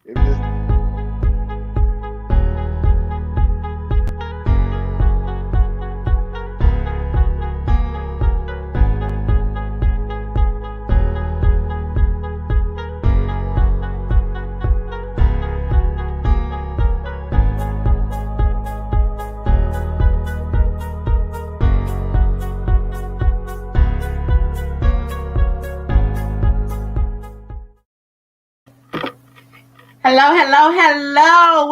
It was just Hello.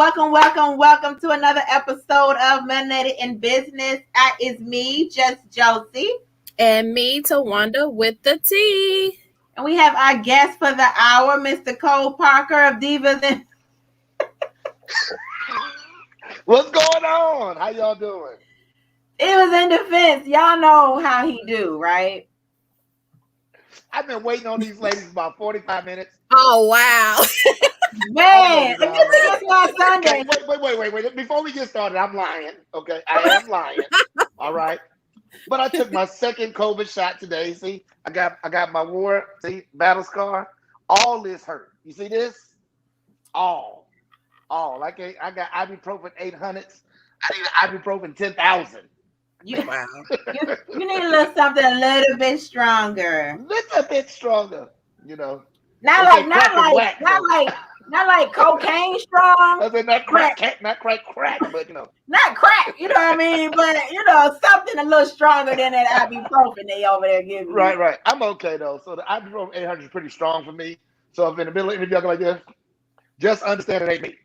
Welcome to another episode of Melanated N Business. It's me, just Joci. And me, TaWanda, with the T. And we have our guest for the hour, Mr. Cole Parker of Divas. what's going on? How y'all doing? It was in defense. Y'all know how he do, right? I've been waiting on these ladies about 45 minutes. Oh, wow. Man, it's my Sunday. Wait. Before we get started, I'm lying. Okay, I am lying. All right. But I took my second COVID shot today. See, I got my war, battle scar. All this hurt. You see this? All. Like I got ibuprofen 800s. I need ibuprofen 10,000. You need a little something a little bit stronger. You know. Not like cocaine strong. I said not crack, but you know. Not crack, you know what I mean? But something a little stronger than that ibuprofen they over there giving. Right. I'm okay though. So the ibuprofen 800 is pretty strong for me. So if in the middle of an interview like this, just understand it ain't me.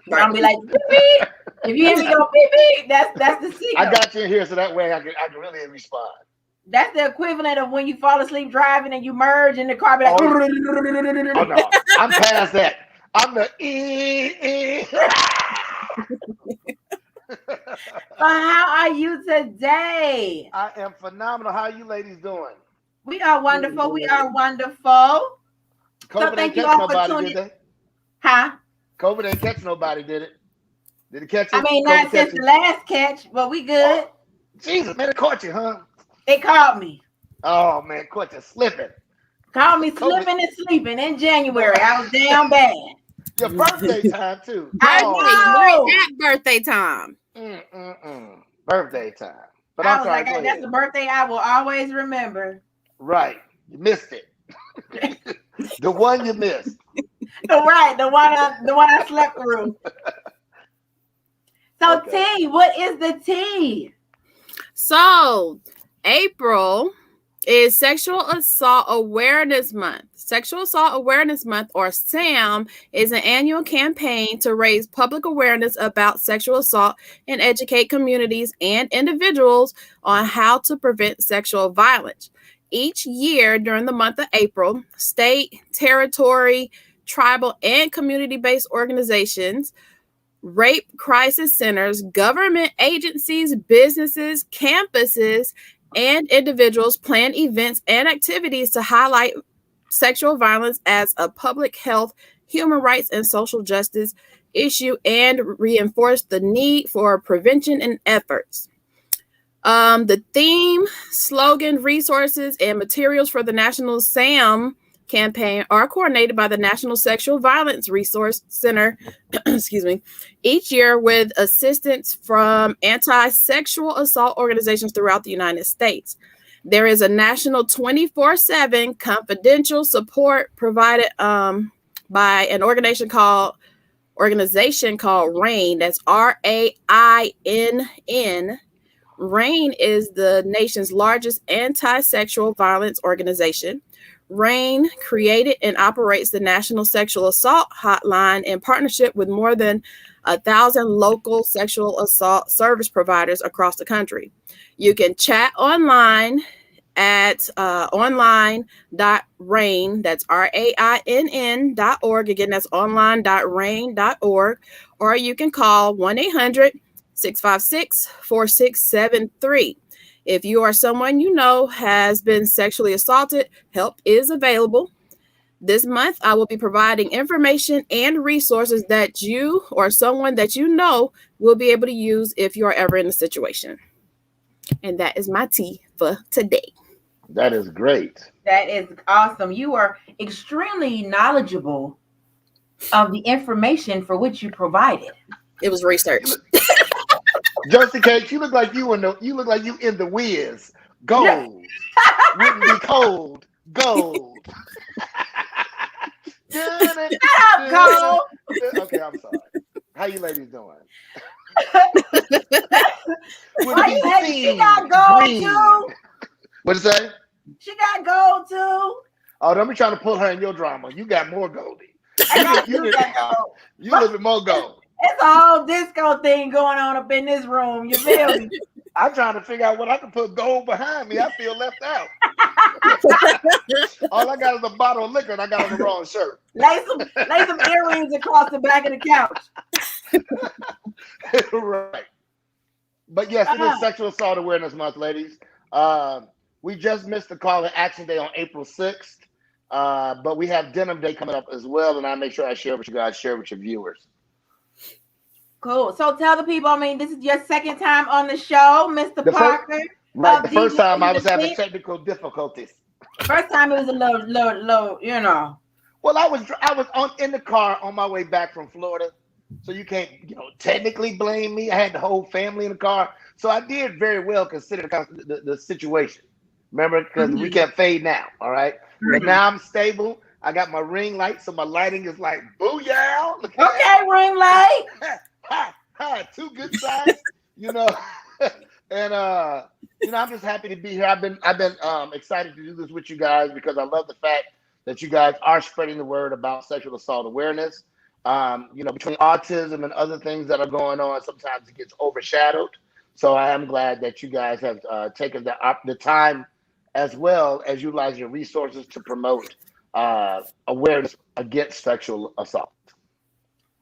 Right. I'll be like, beep. If you hear me go beep, that's the secret. I got you in here so that way I can really respond. That's the equivalent of when you fall asleep driving and you merge in the car. Be like, oh no, I'm past that. I'm the How are you today? I am phenomenal. How are you ladies doing? We are wonderful. COVID ain't catch nobody, did they? Huh? COVID ain't catch nobody, did it? Did it catch you? I mean, not since the last catch, but we good. Oh, Jesus, man, it caught you, huh? It caught me. Oh, man, caught you slipping. Caught me slipping and sleeping in January. I was down bad. Your birthday time, too. I know. At birthday time. Birthday time. But I was like, that's the birthday I will always remember. Right. You missed it. The one you missed. The one I slept through. So okay. T, what is the T? So April is Sexual Assault Awareness Month. Sexual Assault Awareness Month, or SAM, is an annual campaign to raise public awareness about sexual assault and educate communities and individuals on how to prevent sexual violence. Each year during the month of April, state, territory, tribal, and community-based organizations, rape crisis centers, government agencies, businesses, campuses, and individuals plan events and activities to highlight sexual violence as a public health, human rights, and social justice issue and reinforce the need for prevention and efforts. The theme, slogan, resources, and materials for the National SAM campaign are coordinated by the National Sexual Violence Resource Center, each year with assistance from anti-sexual assault organizations throughout the United States. There is a national 24/7 confidential support provided by an organization called RAINN. That's RAINN. RAINN is the nation's largest anti-sexual violence organization. RAINN created and operates the National Sexual Assault Hotline in partnership with more than 1,000 local sexual assault service providers across the country. You can chat online at online.rainn, that's RAINN.org. Again, that's online.rainn.org. Or you can call 1-800-656-4673. If you or someone you know has been sexually assaulted, help is available. This month, I will be providing information and resources that you or someone that you know will be able to use if you're ever in a situation. And that is my tea for today. That is great. That is awesome. You are extremely knowledgeable of the information for which you provided. It was research. Joci Cakes, you look like you in the Wiz. Gold wouldn't be cold. Gold. Shut up, Cole. Okay, I'm sorry. How you ladies doing? Why you hating? She got gold too. What'd you say? She got gold too. Oh, don't be trying to pull her in your drama. You got more goldie. I got you got gold. You a little bit more gold. It's a whole disco thing going on up in this room. You feel me? I'm trying to figure out what I can put gold behind me. I feel left out. All I got is a bottle of liquor and I got on the wrong shirt. Lay some earrings across the back of the couch. Right. But yes, it is Sexual Assault Awareness Month, ladies. We just missed the Call to Action Day on April 6th. But we have Denim Day coming up as well, and I make sure I share with you guys, share with your viewers. Cool. So tell the people, I mean, this is your second time on the show, Mr. Parker. Right. The first time I was having technical difficulties. First time it was a little, you know. Well, I was in the car on my way back from Florida, so you can't, technically blame me. I had the whole family in the car, so I did very well considering the situation. Remember, because we kept fading out. All right, but now I'm stable. I got my ring light, so my lighting is like booyah. Okay, ring light. Two good sides, and I'm just happy to be here. I've been excited to do this with you guys because I love the fact that you guys are spreading the word about sexual assault awareness. Between autism and other things that are going on, sometimes it gets overshadowed. So I am glad that you guys have taken the time, as well as utilize your resources to promote awareness against sexual assault.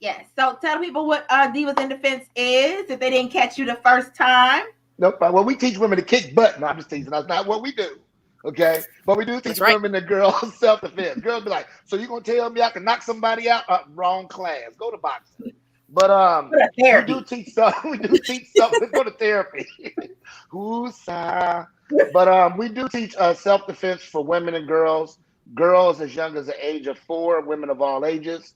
Yes. So tell people what Divas in Defense is, if they didn't catch you the first time. Nope. Well, we teach women to kick butt. No, I'm just teasing. That's not what we do. Okay. But we do teach women and girls self-defense. Girls be like, so you gonna tell me I can knock somebody out? Wrong class. Go to boxing. But we do teach something. We do teach something. Go to therapy. But we do teach self-defense for women and girls as young as the age of 4, women of all ages.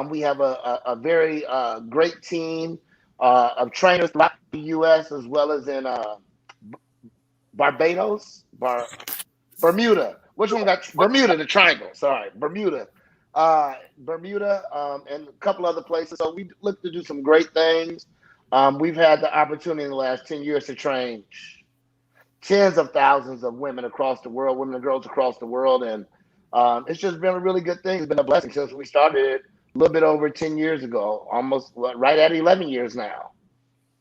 We have a very great team of trainers throughout the U.S. as well as in Bermuda. Which one got Bermuda? The Triangle. Sorry, Bermuda, and a couple other places. So we look to do some great things. We've had the opportunity in the last 10 years to train tens of thousands of women across the world, women and girls across the world, and it's just been a really good thing. It's been a blessing since we started a little bit over 10 years ago, almost right at 11 years now.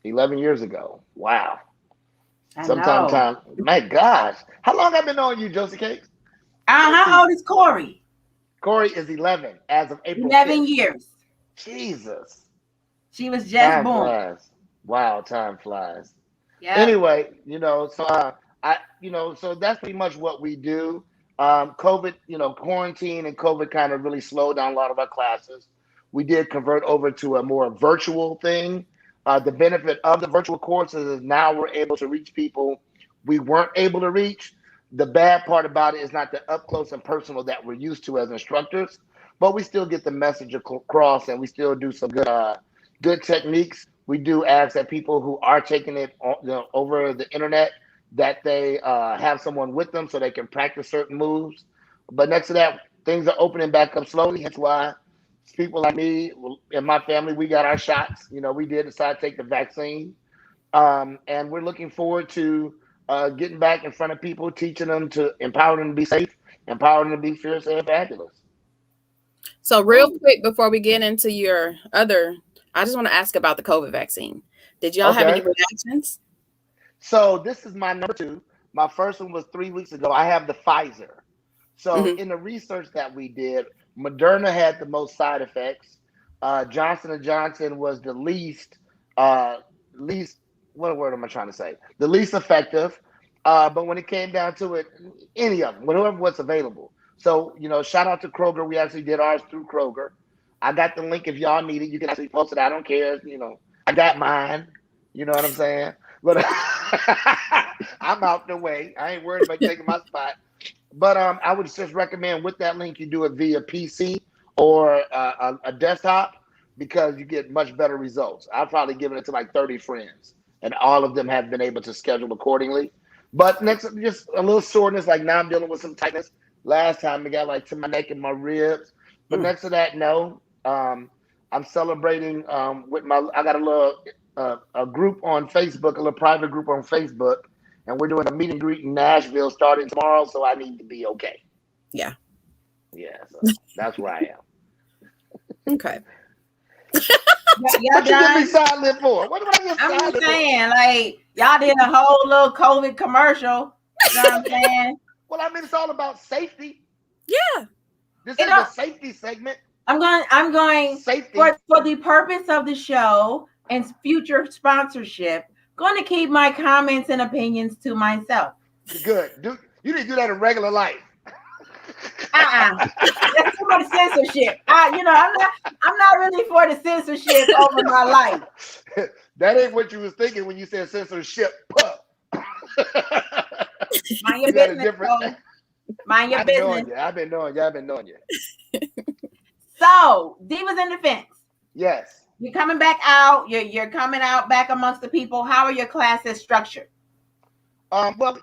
11 years ago. Wow. Sometimes, my gosh. How long have I been on you, Joci Cakes? How old is Corey? Corey is 11 as of April 11 5th. years. Jesus. She was just time born. Flies. Wow, time flies. Yeah. Anyway, so so that's pretty much what we do. COVID, quarantine and COVID kind of really slowed down a lot of our classes. We did convert over to a more virtual thing. The benefit of the virtual courses is now we're able to reach people we weren't able to reach. The bad part about it is not the up close and personal that we're used to as instructors, but we still get the message across and we still do some good techniques. We do ask that people who are taking it over the internet that they have someone with them so they can practice certain moves. But next to that, things are opening back up slowly. That's why people like me and my family, we got our shots. We did decide to take the vaccine. And we're looking forward to getting back in front of people, teaching them to empower them to be safe, empower them to be fierce and fabulous. So real quick, before we get into your other, I just want to ask about the COVID vaccine. Did y'all have any reactions? So this is my number 2. My first one was 3 weeks ago. I have the Pfizer. So in the research that we did, Moderna had the most side effects. Johnson & Johnson was the least, what word am I trying to say? The least effective. But when it came down to it, any of them, whatever was available. So, shout out to Kroger. We actually did ours through Kroger. I got the link if y'all need it. You can actually post it. I don't care. I got mine. You know what I'm saying? But I'm out the way. I ain't worried about taking my spot. But I would just recommend with that link, you do it via PC or a desktop because you get much better results. I've probably given it to like 30 friends, and all of them have been able to schedule accordingly. But next, just a little soreness. Like now, I'm dealing with some tightness. Last time, it got like to my neck and my ribs. But next to that, no. I'm celebrating with my. I got a little a group on Facebook, a little private group on Facebook, and we're doing a meet and greet in Nashville starting tomorrow. So I need to be okay. Yeah. Yeah. So that's where I am. Okay. Y'all What you give me done? silent for? What did I get I'm silent just for? saying, like, y'all did a whole little COVID commercial. You know what I'm saying? Well, I mean, it's all about safety. Yeah. This You is know, a safety segment. I'm going Safety. for the purpose of the show and future sponsorship, going to keep my comments and opinions to myself. Good. You didn't do that in regular life. That's too much censorship. I'm not really for the censorship over my life. That ain't what you was thinking when you said censorship. Mind your You got a business. different. Mind your business. I've been knowing you. So, Divas in Defense. Yes. You're coming back out. You're coming out back amongst the people. How are your classes structured? Well,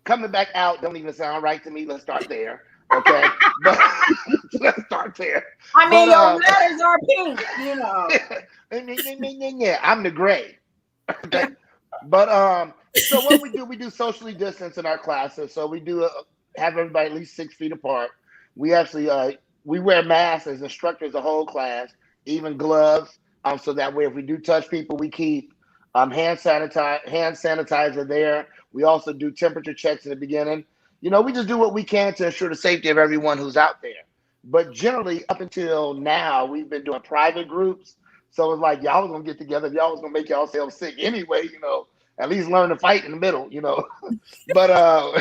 coming back out don't even sound right to me. Let's start there. Okay. But let's start there. I mean, your letters are pink, you know. Yeah, I'm the gray. Okay. But so what we do socially distance in our classes. So we do have everybody at least 6 feet apart. We actually we wear masks as instructors the whole class, even gloves. So that way, if we do touch people, we keep hand sanitizer there. We also do temperature checks in the beginning. You know, we just do what we can to ensure the safety of everyone who's out there. But generally, up until now, we've been doing private groups. So it's like y'all was gonna get together, y'all was gonna make yourselves sick anyway. You know, at least learn to fight in the middle. You know, but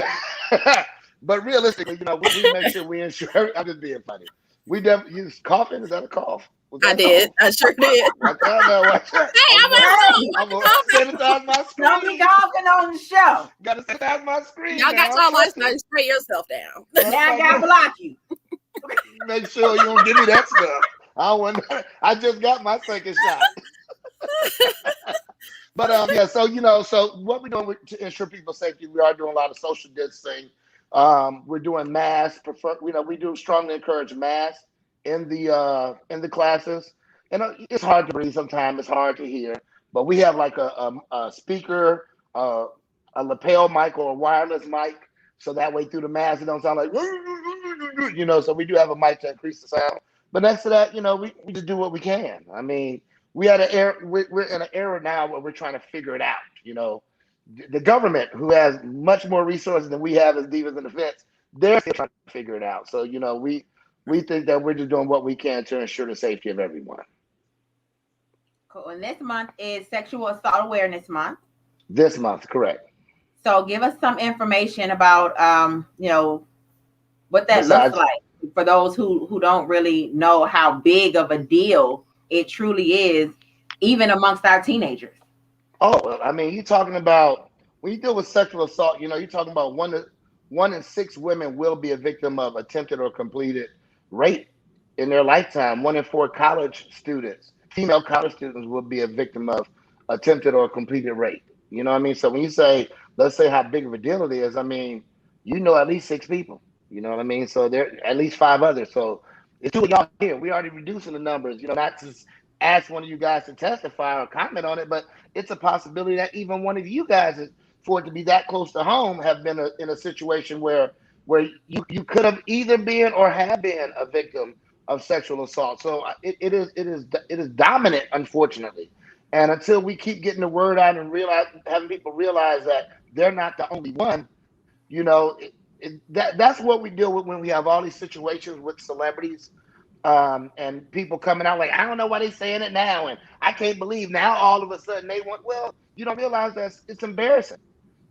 but realistically, you know, we make sure we ensure. I'm just being funny. We definitely use coughing. Is that a cough? I did. I sure did. Watch out. I'm gonna sanitize my screen. Don't be coughing on the show. Gotta sanitize my screen. Y'all got y'all lights now. Spray yourself down. Now I gotta block you. Make sure you don't give me that stuff. I just got my second shot. But yeah, so so what we're doing to ensure people's safety, we are doing a lot of social distancing. We're doing masks. We do strongly encourage masks in the classes. And it's hard to breathe sometimes. It's hard to hear. But we have like a speaker, a lapel mic or a wireless mic, so that way through the mask it don't sound like So we do have a mic to increase the sound. But next to that, we just do what we can. I mean, we're in an era now where we're trying to figure it out. The government, who has much more resources than we have as Divas in Defense, they're still trying to figure it out. So we think that we're just doing what we can to ensure the safety of everyone. Cool. And this month is Sexual Assault Awareness Month. This month, correct. So give us some information about what that looks like for those who don't really know how big of a deal it truly is, even amongst our teenagers. Oh, well, I mean, you're talking about when you deal with sexual assault, you're talking about one in 6 women will be a victim of attempted or completed rape in their lifetime. 1 in 4 college students, female college students, will be a victim of attempted or completed rape. You know what I mean? So when you say, let's say how big of a deal it is, I mean, at least 6 people. You know what I mean? So there are at least 5 others. So it's 2 of y'all here. We already reducing the numbers. Not to ask one of you guys to testify or comment on it, but it's a possibility that even one of you guys, for it to be that close to home, have been in a situation where you could have either been or have been a victim of sexual assault. So it is dominant, unfortunately. And until we keep getting the word out and having people realize that they're not the only one, that's what we deal with when we have all these situations with celebrities and people coming out like, I don't know why they're saying it now, and I can't believe now all of a sudden they want. Well, you don't realize that it's embarrassing.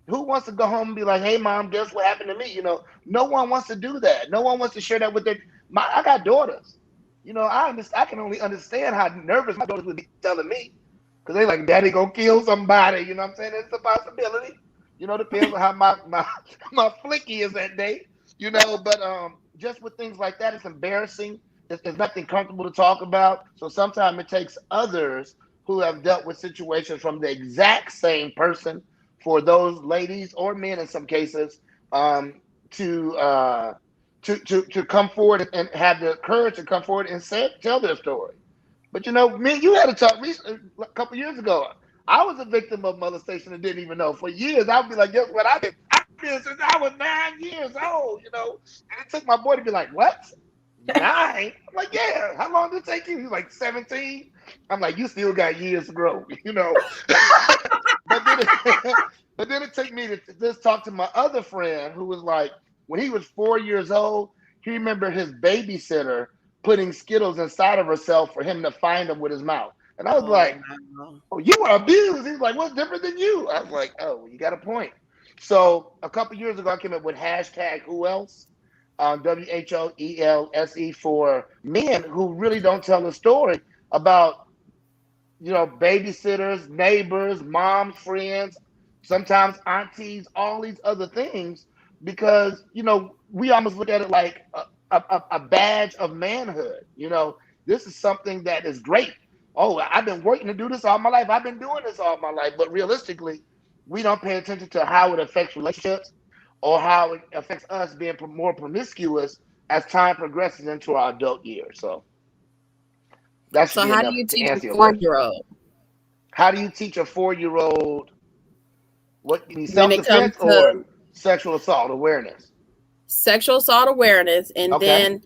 Who wants to go home and be like, hey, mom, guess what happened to me? No one wants to do that. No one wants to share that with I got daughters. I can only understand how nervous my daughters would be telling me, because they like, daddy gonna kill somebody. You know what I'm saying? It's a possibility. Depends on how my flicky is that day. But just with things like that, it's embarrassing. it's nothing comfortable to talk about. So sometimes it takes others who have dealt with situations from the exact same person, for those ladies or men in some cases, um, to to come forward and have the courage to come forward and tell their story. But me, you had a talk a couple years ago. I was a victim of molestation and didn't even know. For years, I'd be like, "Guess what? I've been since I was 9 years old." And it took my boy to be like, "What? 9?" I'm like, "Yeah. How long did it take you?" He's like, 17. I'm like, "You still got years to grow." But then, but then it took me to just talk to my other friend who was like, when he was 4 years old, he remembered his babysitter putting Skittles inside of herself for him to find them with his mouth. And I was Oh, like, wow. "Oh, you were abused." He's like, "What's different than you?" I was like, "Oh, you got a point." So a couple years ago, I came up with hashtag Who Else, WHOELSE, for men who really don't tell the story about babysitters, neighbors, moms, friends, sometimes aunties, all these other things, because we almost look at it like a badge of manhood. This is something that is great. Oh, I've been working to do this all my life. I've been doing this all my life. But realistically, we don't pay attention to how it affects relationships or how it affects us being more promiscuous as time progresses into our adult years. So that should So be how do enough you to teach a answer your question. 4-year-old How do you teach a 4-year-old what you need, when it comes self-defense or to sexual assault awareness? sexual assault awareness and Okay. then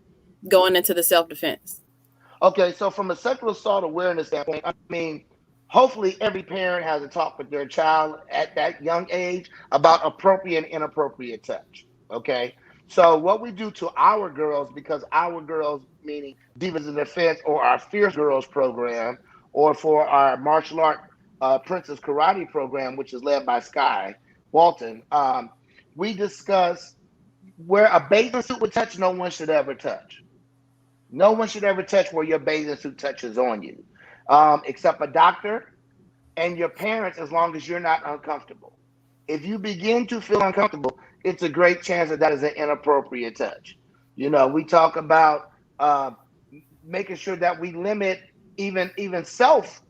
going into the self-defense? Okay, so from a sexual assault awareness standpoint, I mean, hopefully every parent has a talk with their child at that young age about appropriate and inappropriate touch. Okay. So what we do to our girls, because our girls, meaning Divas in Defense or our Fierce Girls program, or for our martial art Princess Karate program, which is led by Sky Walton, we discuss where a bathing suit would touch, no one should ever touch. No one should ever touch where your bathing suit touches on you, except a doctor and your parents, as long as you're not uncomfortable. If you begin to feel uncomfortable, it's a great chance that that is an inappropriate touch. We talk about uh, making sure that we limit even self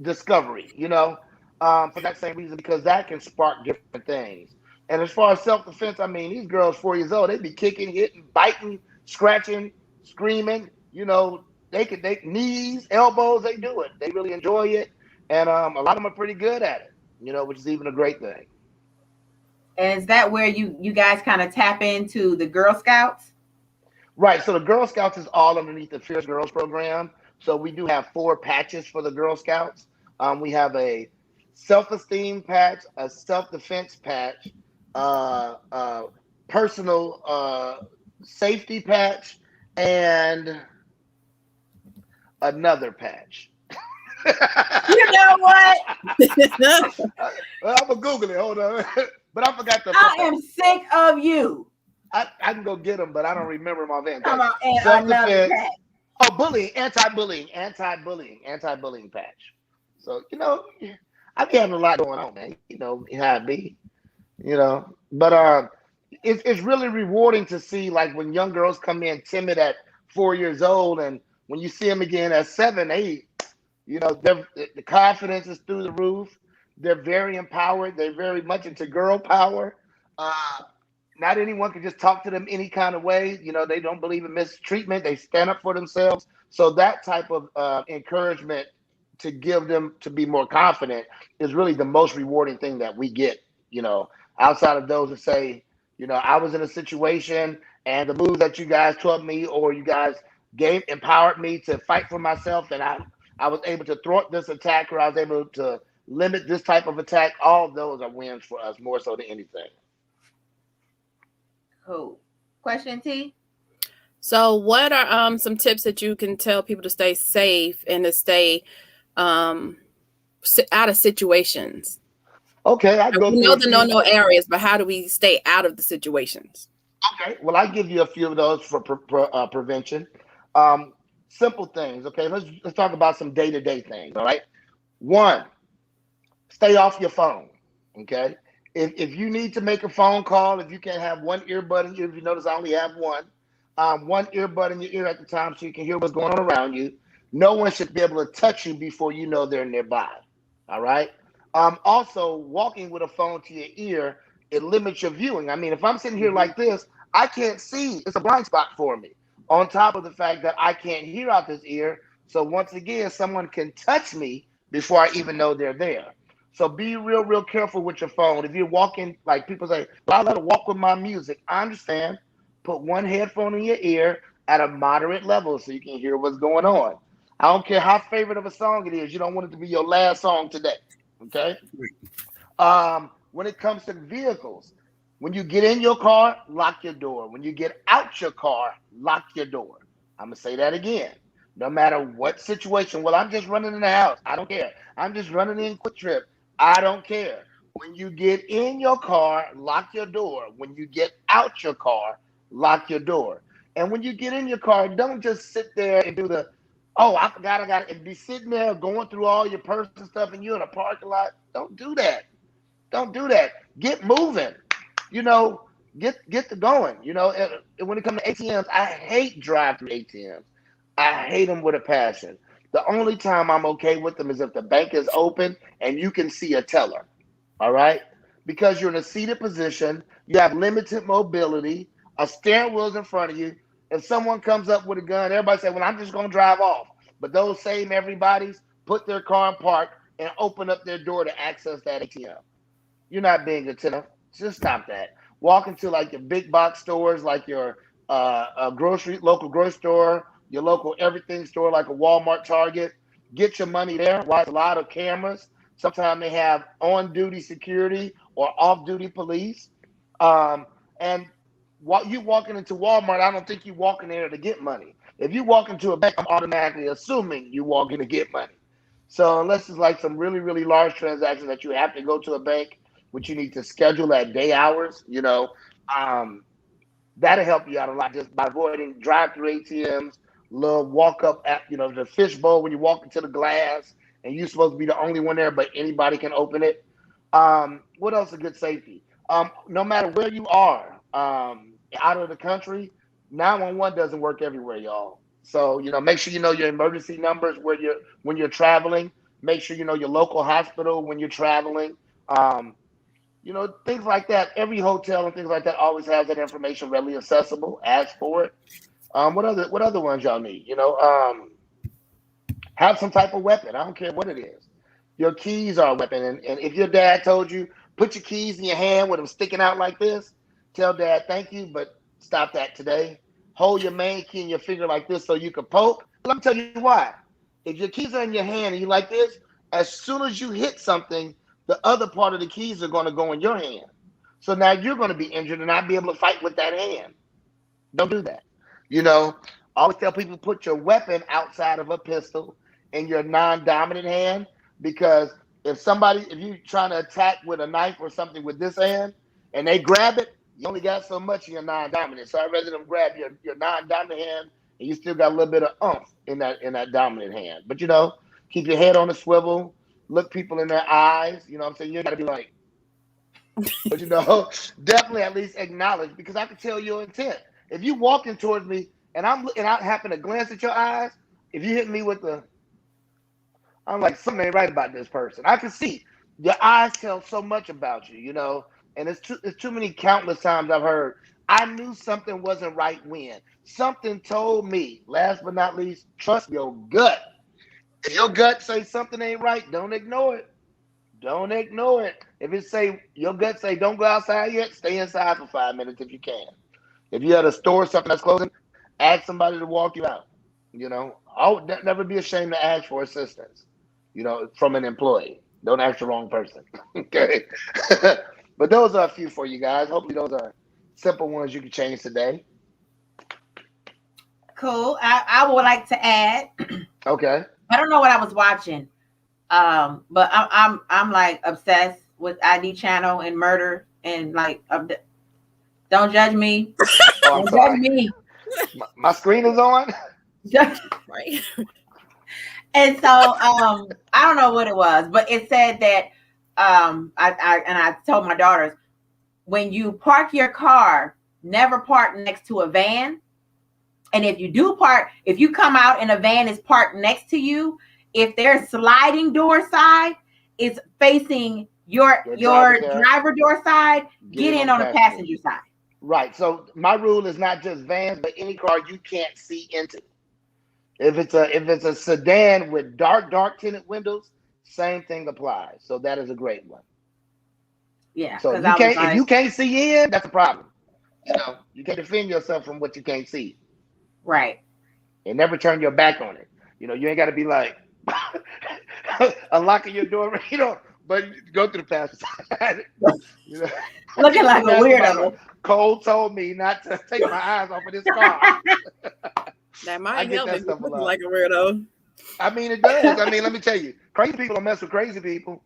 discovery. For that same reason, because that can spark different things. And as far as self defense, I mean, these girls 4 years old, they be kicking, hitting, biting, scratching, screaming. They knees, elbows, they do it. They really enjoy it, and a lot of them are pretty good at it. Which is even a great thing. And is that where you guys kind of tap into the Girl Scouts? Right. So the Girl Scouts is all underneath the Fierce Girls program. So we do have 4 patches for the Girl Scouts. We have a self-esteem patch, a self-defense patch, uh, personal safety patch, and another patch. You know what? I'm gonna Google it. Hold on, but I forgot the. I am sick of you. I can go get them, but I don't remember them offhand. Come on, and another Self-defense. pack. Oh, bullying, anti-bullying patch. So I be having a lot going on, man. How it be. But it's really rewarding to see, like, when young girls come in timid at 4 years old, and when you see them again at 7, 8, the confidence is through the roof. They're very empowered. They're very much into girl power. Uh, Not anyone can just talk to them any kind of way. They don't believe in mistreatment. They stand up for themselves. So that type of encouragement to give them to be more confident is really the most rewarding thing that we get. Outside of those that say, I was in a situation and the moves that you guys taught me, or you guys empowered me to fight for myself, and I was able to thwart this attack, or I was able to limit this type of attack. All of those are wins for us, more so than anything. Cool. Question, T? So what are some tips that you can tell people to stay safe and to stay out of situations? Okay, I go We through know a the few. no areas, but how do we stay out of the situations? Okay, well, I give you a few of those for prevention. Simple things. Okay, let's talk about some day-to-day things. All right. One, stay off your phone. Okay. If you need to make a phone call, if you can't have one earbud in, if you notice I only have one, one earbud in your ear at the time so you can hear what's going on around you. No one should be able to touch you before you know they're nearby. All right. Also, walking with a phone to your ear, it limits your viewing. I mean, if I'm sitting here like this, I can't see. It's a blind spot for me. On top of the fact that I can't hear out this ear. So once again, someone can touch me before I even know they're there. So be real, real careful with your phone. If you're walking, like people say, well, I let to walk with my music. I understand. Put one headphone in your ear at a moderate level so you can hear what's going on. I don't care how favorite of a song it is. You don't want it to be your last song today. Okay. When it comes to vehicles, when you get in your car, lock your door. When you get out your car, lock your door. I'm going to say that again. No matter what situation. Well, I'm just running in the house. I don't care. I'm just running in Quick Trip. I don't care. When you get in your car, lock your door. When you get out your car, lock your door. And when you get in your car, don't just sit there and do the, oh, I forgot, and be sitting there going through all your personal stuff and you're in a parking lot. Don't do that. Don't do that. Get moving. You know, get to going. You know, and when it comes to ATMs, I hate drive-through ATMs. I hate them with a passion. The only time I'm okay with them is if the bank is open and you can see a teller. All right? Because you're in a seated position, you have limited mobility, a steering wheel's in front of you. If someone comes up with a gun, everybody say, well, I'm just going to drive off. But those same everybody's put their car in park and open up their door to access that ATM. You're not being attentive. Just stop that. Walk into like your big box stores, like your local grocery store, your local everything store, like a Walmart, Target. Get your money there. Watch a lot of cameras. Sometimes they have on-duty security or off-duty police. And while you walking into Walmart, I don't think you walking there to get money. If you walk into a bank, I'm automatically assuming you walking to get money. So unless it's like some really, really large transactions that you have to go to a bank, which you need to schedule at day hours, you know, that'll help you out a lot just by avoiding drive-through ATMs, little walk up at, you know, the fish bowl when you walk into the glass and you're supposed to be the only one there, but anybody can open it. What else is good safety? No matter where you are out of the country, 911 doesn't work everywhere, y'all. So, you know, make sure you know your emergency numbers when you're traveling. Make sure you know your local hospital when you're traveling. You know, things like that. Every hotel and things like that always has that information readily accessible. Ask for it. What other ones y'all need? You know, have some type of weapon. I don't care what it is. Your keys are a weapon. And if your dad told you, put your keys in your hand with them sticking out like this, tell dad thank you, but stop that today. Hold your main key in your finger like this so you can poke. Let me tell you why. If your keys are in your hand and you like this, as soon as you hit something, the other part of the keys are going to go in your hand. So now you're going to be injured and not be able to fight with that hand. Don't do that. You know, I always tell people put your weapon outside of a pistol in your non-dominant hand, because if you're trying to attack with a knife or something with this hand and they grab it, you only got so much in your non-dominant. So I'd rather them grab your non-dominant hand and you still got a little bit of oomph in that dominant hand. But, you know, keep your head on a swivel, look people in their eyes. You know what I'm saying? You got to be like, but, you know, definitely at least acknowledge, because I can tell your intent. If you walking towards me and I happen to glance at your eyes, if you hit me with I'm like, something ain't right about this person. I can see your eyes tell so much about you, you know. And it's too many countless times I've heard, I knew something wasn't right when. Something told me, last but not least, trust your gut. If your gut says something ain't right, don't ignore it. Don't ignore it. If your gut say don't go outside yet, stay inside for 5 minutes if you can. If you're at a store, something that's closing, ask somebody to walk you out. You know, never be ashamed to ask for assistance, you know, from an employee. Don't ask the wrong person. Okay. But those are a few for you guys. Hopefully those are simple ones you can change today. Cool. I would like to add. Okay. I don't know what I was watching, but I'm like obsessed with ID channel and murder and like. Don't judge me. Oh, I'm sorry. Judge me. My screen is on. Right. And so I don't know what it was, but it said that I told my daughters, when you park your car, never park next to a van, And if you do park, if you come out and a van is parked next to you, if their sliding door side is facing your driver door side, get in on the passenger side. Right. So my rule is not just vans, but any car you can't see into. If it's a sedan with dark tinted windows, same thing applies. So that is a great one. Yeah. So if you can't see in, that's a problem. You can't defend yourself from what you can't see. Right. And never turn your back on it. You ain't got to be like unlocking your door, but go through the passenger side. Looking like a weirdo. Cole told me not to take my eyes off of this car. That might help if you look like a weirdo. I mean, it does. I mean, let me tell you, crazy people don't mess with crazy people.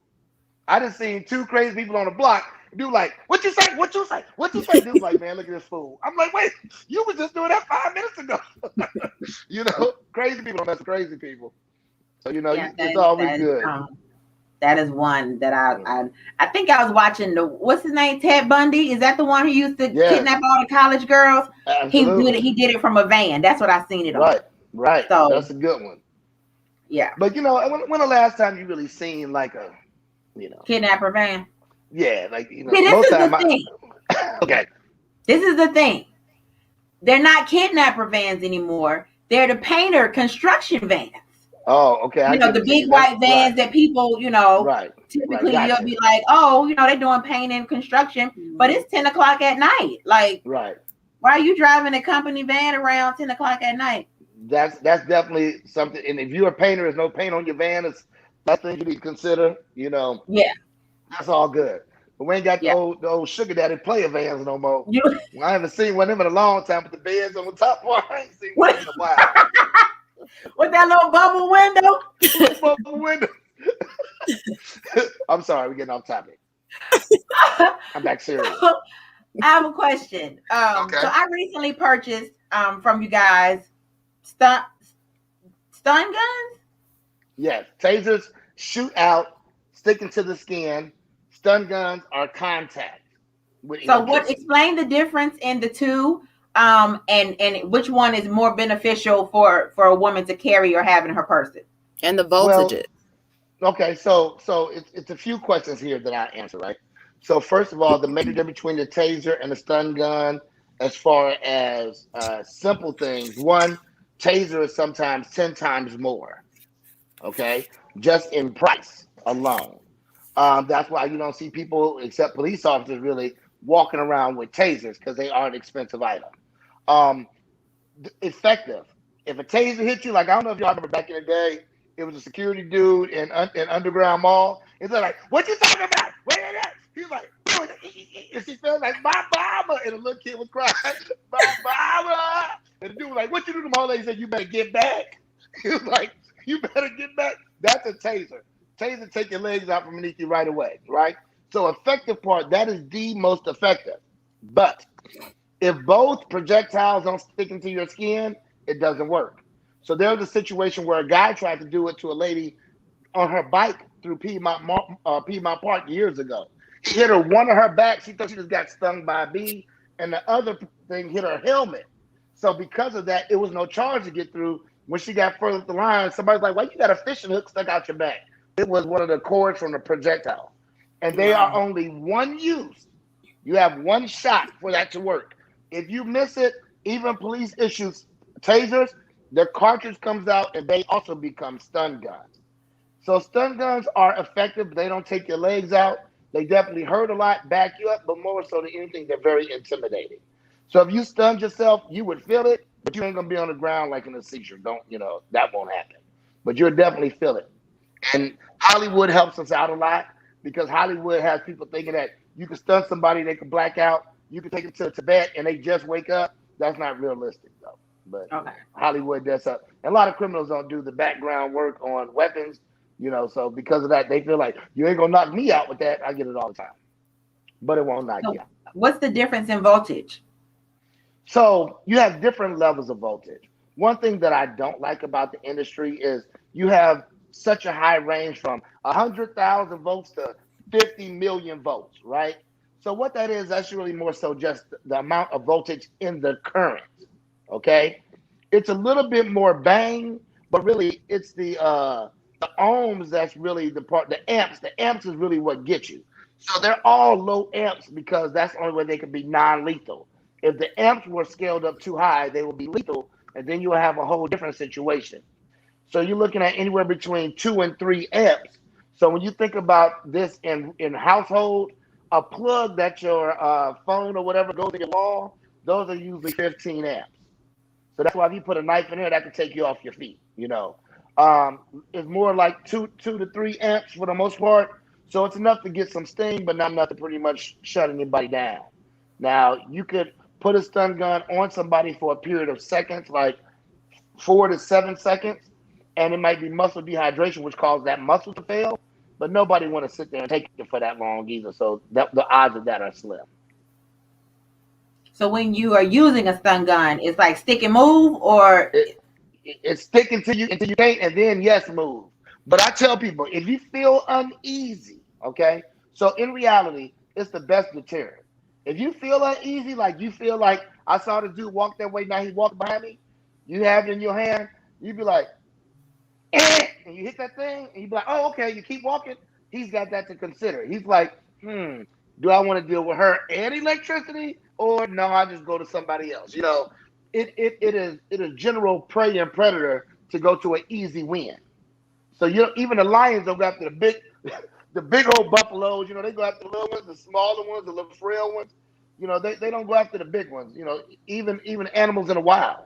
I just seen 2 crazy people on the block. Dude, like, what you say? What you say? What you say? Dude, like, man, look at this fool. I'm like, wait, you was just doing that 5 minutes ago. Crazy people don't mess with crazy people. So it's always good. That is one that I think I was watching what's his name, Ted Bundy. Is that the one who used to kidnap all the college girls? Absolutely. He did it from a van. That's what I seen it on. Right. So that's a good one. Yeah. But when the last time you really seen like a kidnapper van? Yeah, like See, this is the thing. Okay. This is the thing. They're not kidnapper vans anymore. They're the painter construction vans. Oh, okay. The big white vans that people, typically you'll be like, oh, they're doing painting and construction, but it's 10 o'clock at night. Like, right. Why are you driving a company van around 10 o'clock at night? That's definitely something. And if you're a painter, there's no paint on your van. That's thing you need to consider. Yeah. That's all good. But we ain't got the old sugar daddy player vans no more. I haven't seen one of them in a long time. But the beds on the top part, I ain't seen one in a while. With that little bubble window? Bubble window. I'm sorry, we're getting off topic. I'm back serious. I have a question. Okay. So I recently purchased from you guys stun guns? Yes. Tasers shoot out, sticking to the skin. Stun guns are contact. So explain the difference in the two, and which one is more beneficial for a woman to carry or have in her person? And the voltage. Okay, so it's a few questions here that I answer, right? So first of all, the major difference between the taser and the stun gun, as far as simple things, one, taser is sometimes 10 times more, okay, just in price alone. That's why you don't see people, except police officers, really walking around with tasers because they are an expensive item. Effective. If a taser hits you, like I don't know if y'all remember back in the day, it was a security dude in Underground Mall. He's like, "What you talking about? Wait a minute." He was like, and she felt like, "My mama," and the little kid was crying, "My mama," and the dude was like, "What you do?" The old lady said, "You better get back." He was like, "You better get back." That's a taser. Taser take your legs out from beneath you right away, right? So effective part, that is the most effective. But if both projectiles don't stick into your skin, it doesn't work. So there was a situation where a guy tried to do it to a lady on her bike through Piedmont Park years ago. He hit her one of her back. She thought she just got stung by a bee, and the other thing hit her helmet. So because of that, it was no charge to get through. When she got further up the line, somebody's like, "Why you got a fishing hook stuck out your back?" It was one of the cords from the projectile. And they are only one use. You have one shot for that to work. If you miss it, even police issues tasers, their cartridge comes out and they also become stun guns. So stun guns are effective, but they don't take your legs out. They definitely hurt a lot, back you up, but more so than anything, they're very intimidating. So if you stunned yourself, you would feel it, but you ain't gonna be on the ground like in a seizure. That won't happen. But you'll definitely feel it. And Hollywood helps us out a lot because Hollywood has people thinking that you can stun somebody, they can black out, you can take them to Tibet and they just wake up. That's not realistic though. But Hollywood does that. And a lot of criminals don't do the background work on weapons, so because of that, they feel like you ain't gonna knock me out with that. I get it all the time. But it won't knock you out. What's the difference in voltage? So you have different levels of voltage. One thing that I don't like about the industry is you have such a high range from 100,000 volts to 50 million volts, right? So what that is, that's really more so just the amount of voltage in the current, okay? It's a little bit more bang, but really it's the ohms that's really the part. The amps. The amps is really what gets you. So they're all low amps because that's the only way they can be non-lethal. If the amps were scaled up too high, they will be lethal, and then you will have a whole different situation. So you're looking at anywhere between 2 and 3 amps. So when you think about this in household, a plug that your phone or whatever goes in your wall, those are usually 15 amps. So that's why if you put a knife in there, that could take you off your feet. It's more like two to 3 amps for the most part. So it's enough to get some sting, but not enough to pretty much shut anybody down. Now you could put a stun gun on somebody for a period of seconds, like 4 to 7 seconds, and it might be muscle dehydration, which causes that muscle to fail. But nobody want to sit there and take it for that long either. So the odds of that are slim. So when you are using a stun gun, it's like stick and move, or it's sticking to you until you can't, and then yes, move. But I tell people, if you feel uneasy, okay, so in reality, it's the best deterrent. If you feel uneasy, like you feel like I saw this dude walk that way, now he walked behind me, you have it in your hand, you be like, and you hit that thing, and you be like, oh, okay, you keep walking. He's got that to consider. He's like, do I want to deal with her and electricity, or no, I just go to somebody else? It is general prey and predator to go to an easy win. So even the lions don't go after the big old buffaloes. They go after the little ones, the smaller ones, the little frail ones. They don't go after the big ones. Even animals in the wild.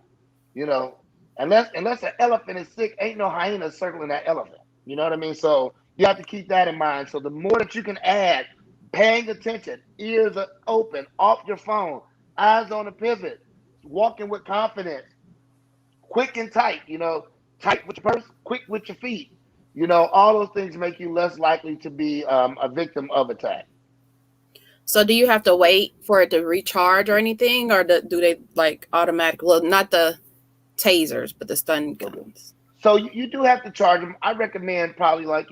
Unless an elephant is sick, ain't no hyena circling that elephant. You know what I mean? So you have to keep that in mind. So the more that you can add, paying attention, ears are open, off your phone, eyes on the pivot, walking with confidence, quick and tight, tight with your purse, quick with your feet. All those things make you less likely to be a victim of attack. So do you have to wait for it to recharge or anything, or do they like automatic? Well, not the tasers, but the stun guns. So you do have to charge them. I recommend probably like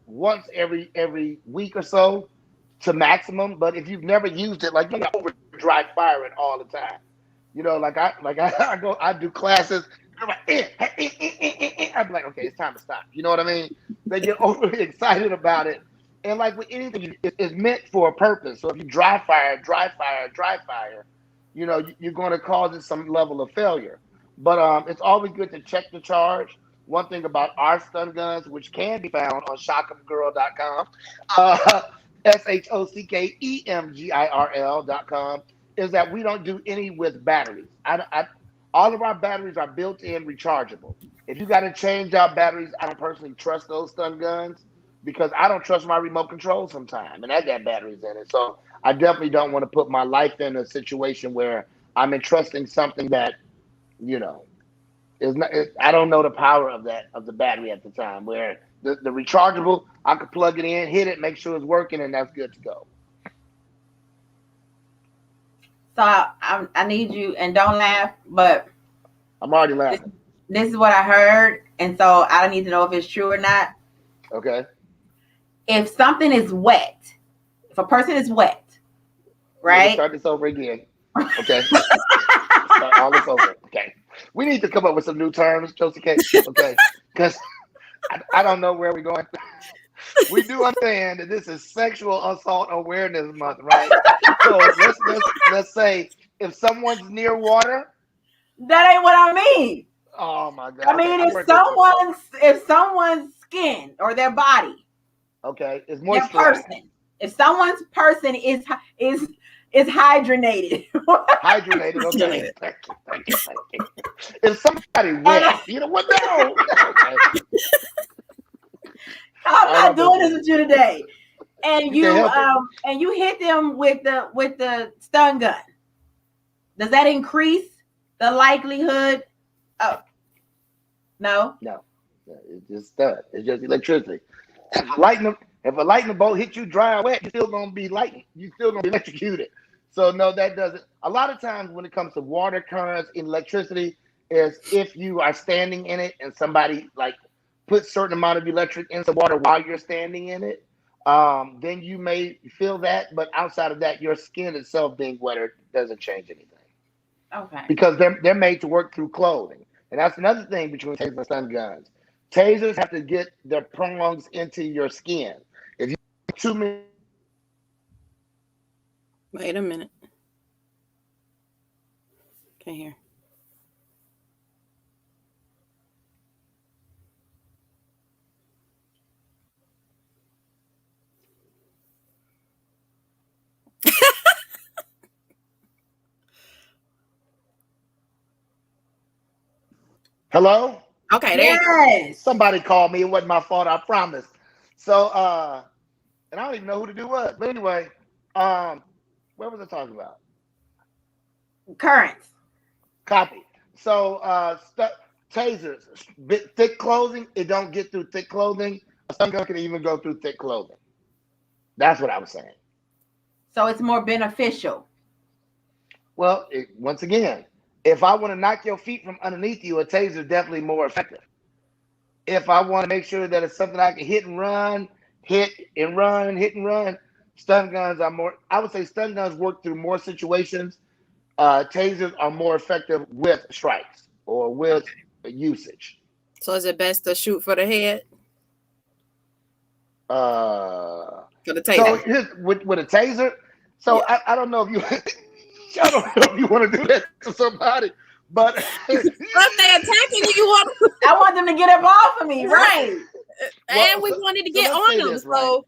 once every week or so to maximum. But if you've never used it, like you don't overdrive firing all the time. I do classes. I'm like, I'm like, okay, it's time to stop. You know what I mean? They get overly excited about it. And like with anything, it's meant for a purpose. So if you dry fire, you're going to cause it some level of failure. But it's always good to check the charge. One thing about our stun guns, which can be found on shockemgirl.com, SHOCKEMGIRL.com, is that we don't do any with batteries. All of our batteries are built-in rechargeable. If you got to change out batteries, I don't personally trust those stun guns because I don't trust my remote control sometimes, and I got batteries in it. So I definitely don't want to put my life in a situation where I'm entrusting something that, is not. I don't know the power of the battery at the time. Where the rechargeable, I could plug it in, hit it, make sure it's working, and that's good to go. So I need you, and don't laugh, but I'm already laughing. This is what I heard, and so I don't need to know if it's true or not. Okay. If something is wet, if a person is wet, right? Start this over again. Okay. Start all this over. Okay. We need to come up with some new terms, Joci. Okay. Because I don't know where we're going. We do understand that this is Sexual Assault Awareness Month, right? So let's say if someone's near water. That ain't what I mean. Oh my God. I mean, if someone's skin or their body, okay, is moisturized. Their person. If someone's person is hydrogenated. Hydrogenated, okay. Thank you. If somebody wet, you know what? No. Okay. I'm not doing this with you today. And you hit them with the stun gun. Does that increase the likelihood? Oh, no. No, it's just stun. It's just electricity. If a lightning bolt hits you dry or wet, you're still gonna be lightning. You're still gonna be electrocuted. So no, that doesn't. A lot of times when it comes to water currents and electricity, is if you are standing in it and somebody like put certain amount of electric into water while you're standing in it, then you may feel that. But outside of that, your skin itself being wetter doesn't change anything. Okay. Because they're made to work through clothing. And that's another thing between tasers and stun guns. Tasers have to get their prongs into your skin. If you too many, Wait a minute. Can't hear. hello? Okay, there you go. Yes. Somebody called me. It wasn't my fault, I promise. So and I don't even know who to do what. But anyway, what was I talking about? Currents. Copy. So tasers, thick clothing, it don't get through thick clothing. A stun gun can even go through thick clothing. That's what I was saying. So it's more beneficial. Well, once again, if I want to knock your feet from underneath you, a taser is definitely more effective. If I want to make sure that it's something I can hit and run, hit and run, stun guns are more. I would say stun guns work through more situations. Tasers are more effective with strikes or with usage. So is it best to shoot for the head? For the taser. So here's with a taser. So yeah. I don't know if you I don't know if you want to do that to somebody, but if they attacking you, want I want them to get up off of me, right? And we wanted to get on them. So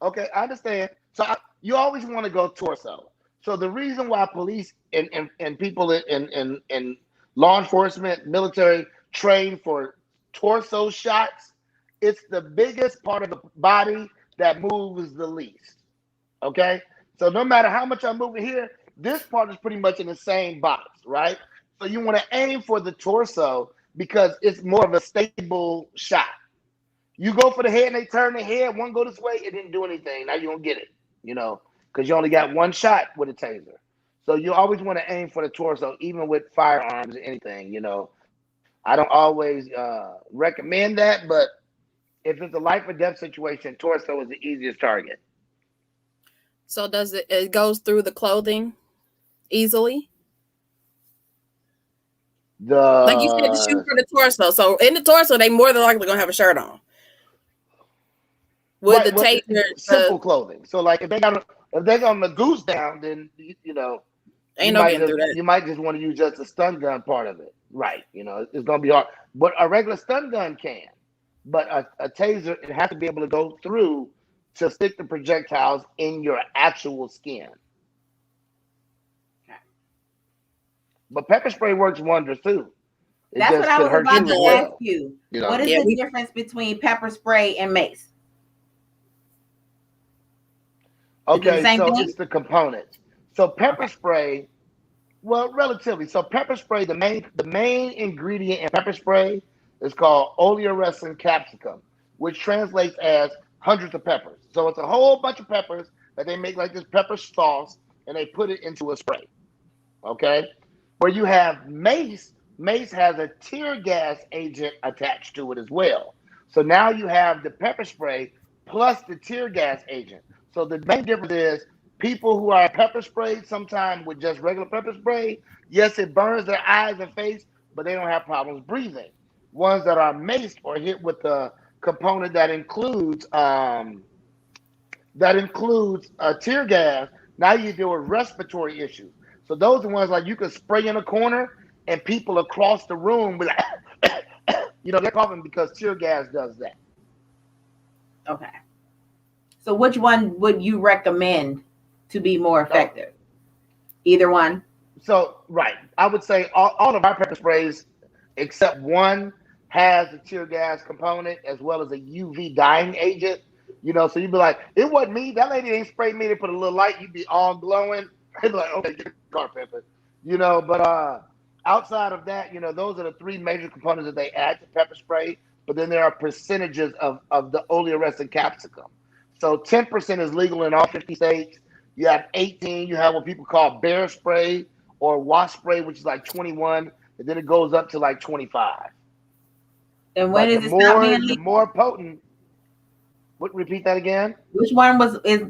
okay, I understand. So you always want to go torso. So the reason why police and people in law enforcement, military train for torso shots, it's the biggest part of the body that moves the least. Okay? So no matter how much I'm moving here, this part is pretty much in the same box, right? So you want to aim for the torso because it's more of a stable shot. You go for the head and they turn the head, one go this way, it didn't do anything. Now you don't get it, because you only got one shot with a taser. So you always want to aim for the torso, even with firearms or anything, I don't always recommend that, but if it's a life or death situation, torso is the easiest target. So does it goes through the clothing easily? Like you said, to shoot for the torso. So in the torso, they more than likely gonna have a shirt on. With the taser, simple clothing. So like if they got the goose down, then ain't no getting through that. You might just want to use just the stun gun part of it, right? It's gonna be hard. But a regular stun gun can, but a taser, it has to be able to go through to stick the projectiles in your actual skin. But pepper spray works wonders too. That's what I was about to ask you. What is the difference between pepper spray and mace? Okay, so it's the components. So pepper spray, well, relatively. So pepper spray, the main ingredient in pepper spray is called oleoresin capsicum, which translates as hundreds of peppers. So it's a whole bunch of peppers that they make like this pepper sauce, and they put it into a spray. Okay? Where you have mace has a tear gas agent attached to it as well. So now you have the pepper spray plus the tear gas agent. So the main difference is people who are pepper sprayed sometimes with just regular pepper spray, yes, it burns their eyes and face, but they don't have problems breathing. Ones that are maced or hit with a component that includes tear gas, now you deal with respiratory issues. So those are ones like you could spray in a corner and people across the room be like, they're coughing because tear gas does that. Okay. So which one would you recommend to be more effective? Either one? So, right. I would say all of our pepper sprays, except one, has a tear gas component as well as a UV dyeing agent. So you'd be like, it wasn't me. That lady ain't sprayed me. They put a little light. You'd be all glowing. They'd be like, okay, get the car pepper. But outside of that, those are the three major components that they add to pepper spray. But then there are percentages of the oleoresin capsicum. So 10% is legal in all 50 states. You have 18. You have what people call bear spray or wasp spray, which is like 21. And then it goes up to like 25. And when is it stop being legal? The more potent. Repeat that again. Which one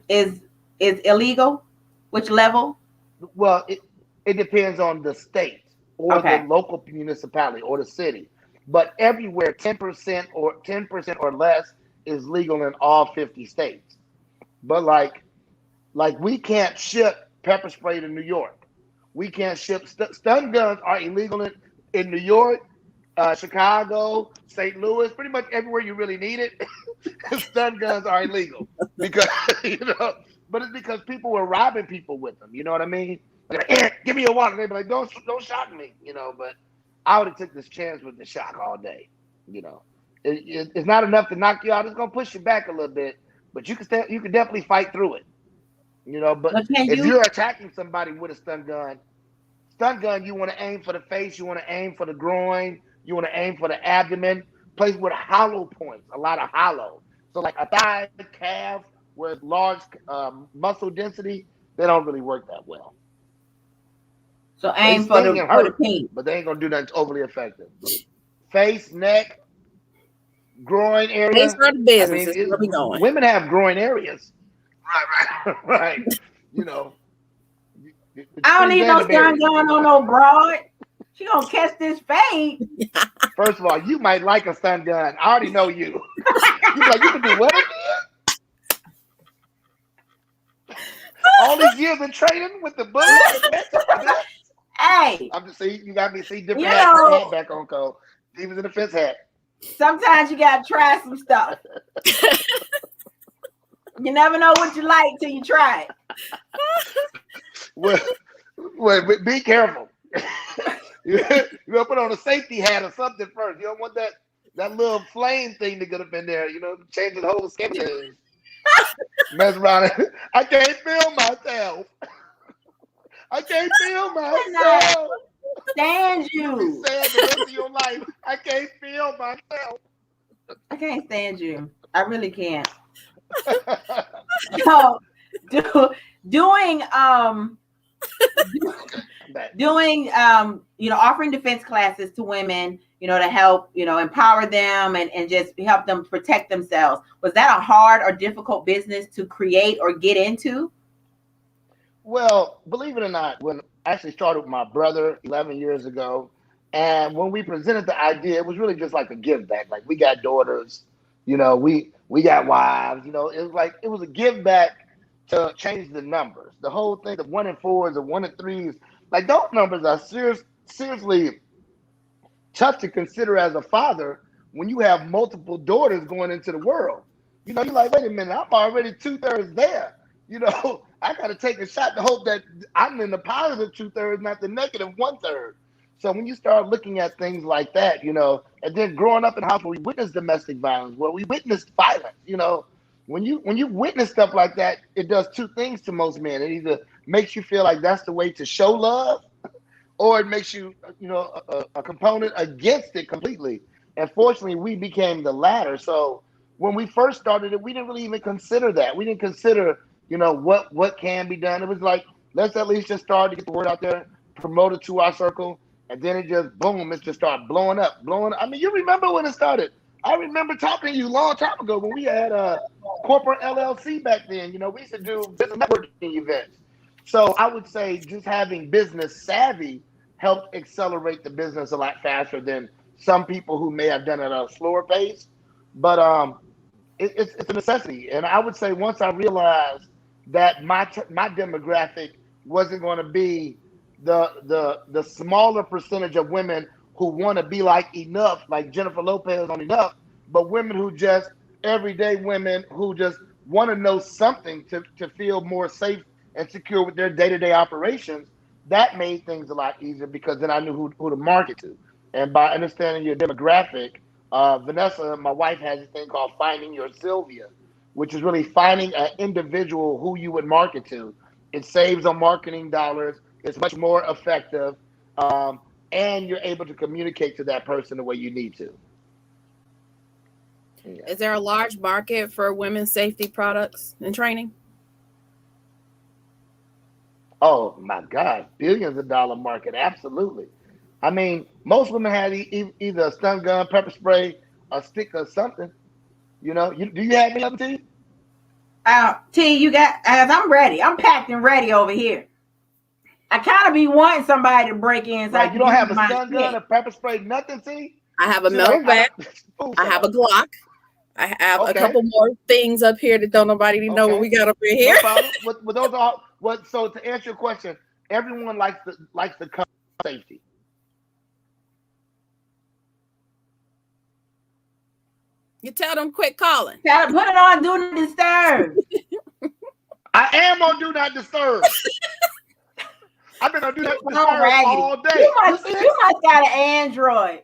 is illegal? Which level? Well, It depends on the state or the Okay. local municipality or the city. But everywhere, 10% or less is legal in all 50 states. But like we can't ship pepper spray to New York. We can't ship stun guns are illegal in New York, Chicago, St. Louis, pretty much everywhere you really need it. Stun guns are illegal because but it's because people were robbing people with them. You know what I mean? Like, give me your wallet. They'd be like, don't shock me. But I would have took this chance with the shock all day. It's not enough to knock you out. It's gonna push you back a little bit, but you can definitely fight through it. But if you're attacking somebody with a stun gun, you want to aim for the face, you want to aim for the groin, you want to aim for the abdomen, place with hollow points, a lot of hollow. So like a thigh, calf, with large muscle density, they don't really work that well. So aim for the pink, but they ain't gonna do nothing overly effective. Face, neck, groin area. Face for the business. I mean, where we going? Women have groin areas. Right. I don't need no stun gun on no broad. She gonna catch this fade. First of all, you might like a stun gun. I already know you. You like, you can do what again? All these years of training with the bullet. Hey, I'm just saying, you got me see different hats back on Cole. Divas in the fence hat. Sometimes you gotta try some stuff. You never know what you like till you try it. Well, be careful. You gotta put on a safety hat or something first. You don't want that little flame thing to get up in there. Change the whole skin. Mess around. I can't feel myself. I can't feel myself. Stand you. Say the rest of your life. I can't feel myself. I can't stand you. I really can't. So, doing offering defense classes to women, to help, empower them and just help them protect themselves. Was that a hard or difficult business to create or get into? Well, believe it or not, when I actually started with my brother 11 years ago, and when we presented the idea, it was really just like a give back. Like, we got daughters, we got wives, it was a give back to change the numbers. The whole thing of 1 in 4s or 1 in 3s, like those numbers are seriously tough to consider as a father when you have multiple daughters going into the world. You're like, wait a minute, I'm already 2/3 there. I got to take a shot to hope that I'm in the positive 2/3, not the negative 1/3. So when you start looking at things like that, and then growing up in a house where we witnessed domestic violence, where we witnessed violence, when you witness stuff like that, it does two things to most men. It either makes you feel like that's the way to show love, or it makes you, a component against it completely. And fortunately, we became the latter. So when we first started it, we didn't really even consider that. We didn't consider, what can be done. It was like, let's at least just start to get the word out there, promote it to our circle, and then it just, boom, it just started blowing up. I mean, you remember when it started? I remember talking to you a long time ago when we had a corporate LLC back then. We used to do business networking events. So I would say just having business savvy helped accelerate the business a lot faster than some people who may have done it at a slower pace. But it's a necessity. And I would say once I realized that my demographic wasn't going to be the smaller percentage of women who want to be like Enough, like Jennifer Lopez on Enough, but women who just everyday women who just want to know something to feel more safe and secure with their day-to-day operations. That made things a lot easier because then I knew who to market to. And by understanding your demographic, Vanessa, my wife, has a thing called Finding Your Sylvia, which is really finding an individual who you would market to. It saves on marketing dollars. It's much more effective. And you're able to communicate to that person the way you need to. Yeah. Is there a large market for women's safety products and training? Oh my God, billions of dollar market, absolutely. I mean, most women have either a stun gun, pepper spray, a stick, or something. Do you have any of them, T? T, you got? As I'm ready. I'm packed and ready over here. I kind of be wanting somebody to break in. So Right, you don't have a stun gun, a pepper spray, nothing. See, I have a metal bat. I have a Glock. I have a couple more things up here that don't nobody know what we got up in here. No problem. With those all what? So to answer your question, everyone likes the cover safety. You tell them quit calling. Tell them put it on do not disturb. I am on do not disturb. I've been on do not disturb all day. You must got an Android.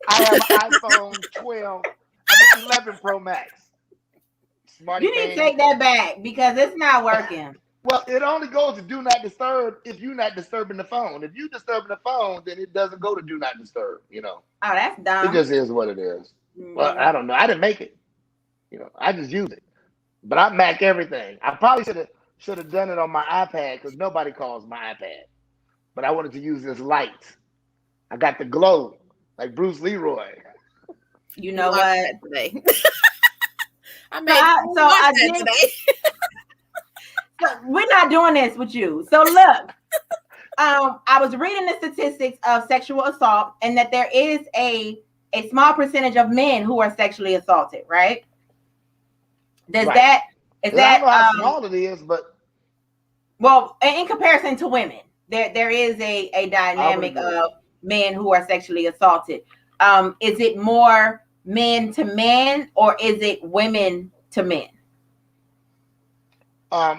I have an iPhone 12, 11 Pro Max. Smart you need to take that back because it's not working. Well, it only goes to do not disturb if you're not disturbing the phone. If you disturbing the phone, then it doesn't go to do not disturb. Oh, that's dumb. It just is what it is. Well, I don't know. I didn't make it. I just use it. But I Mac everything. I probably should have done it on my iPad because nobody calls my iPad. But I wanted to use this light. I got the glow like Bruce Leroy. You know what? Today. I did today. So we're not doing this with you. So look, I was reading the statistics of sexual assault and that there is a small percentage of men who are sexually assaulted, right? I don't know how small it is, but well, in comparison to women, there is a dynamic of men who are sexually assaulted. Is it more men to men or is it women to men? I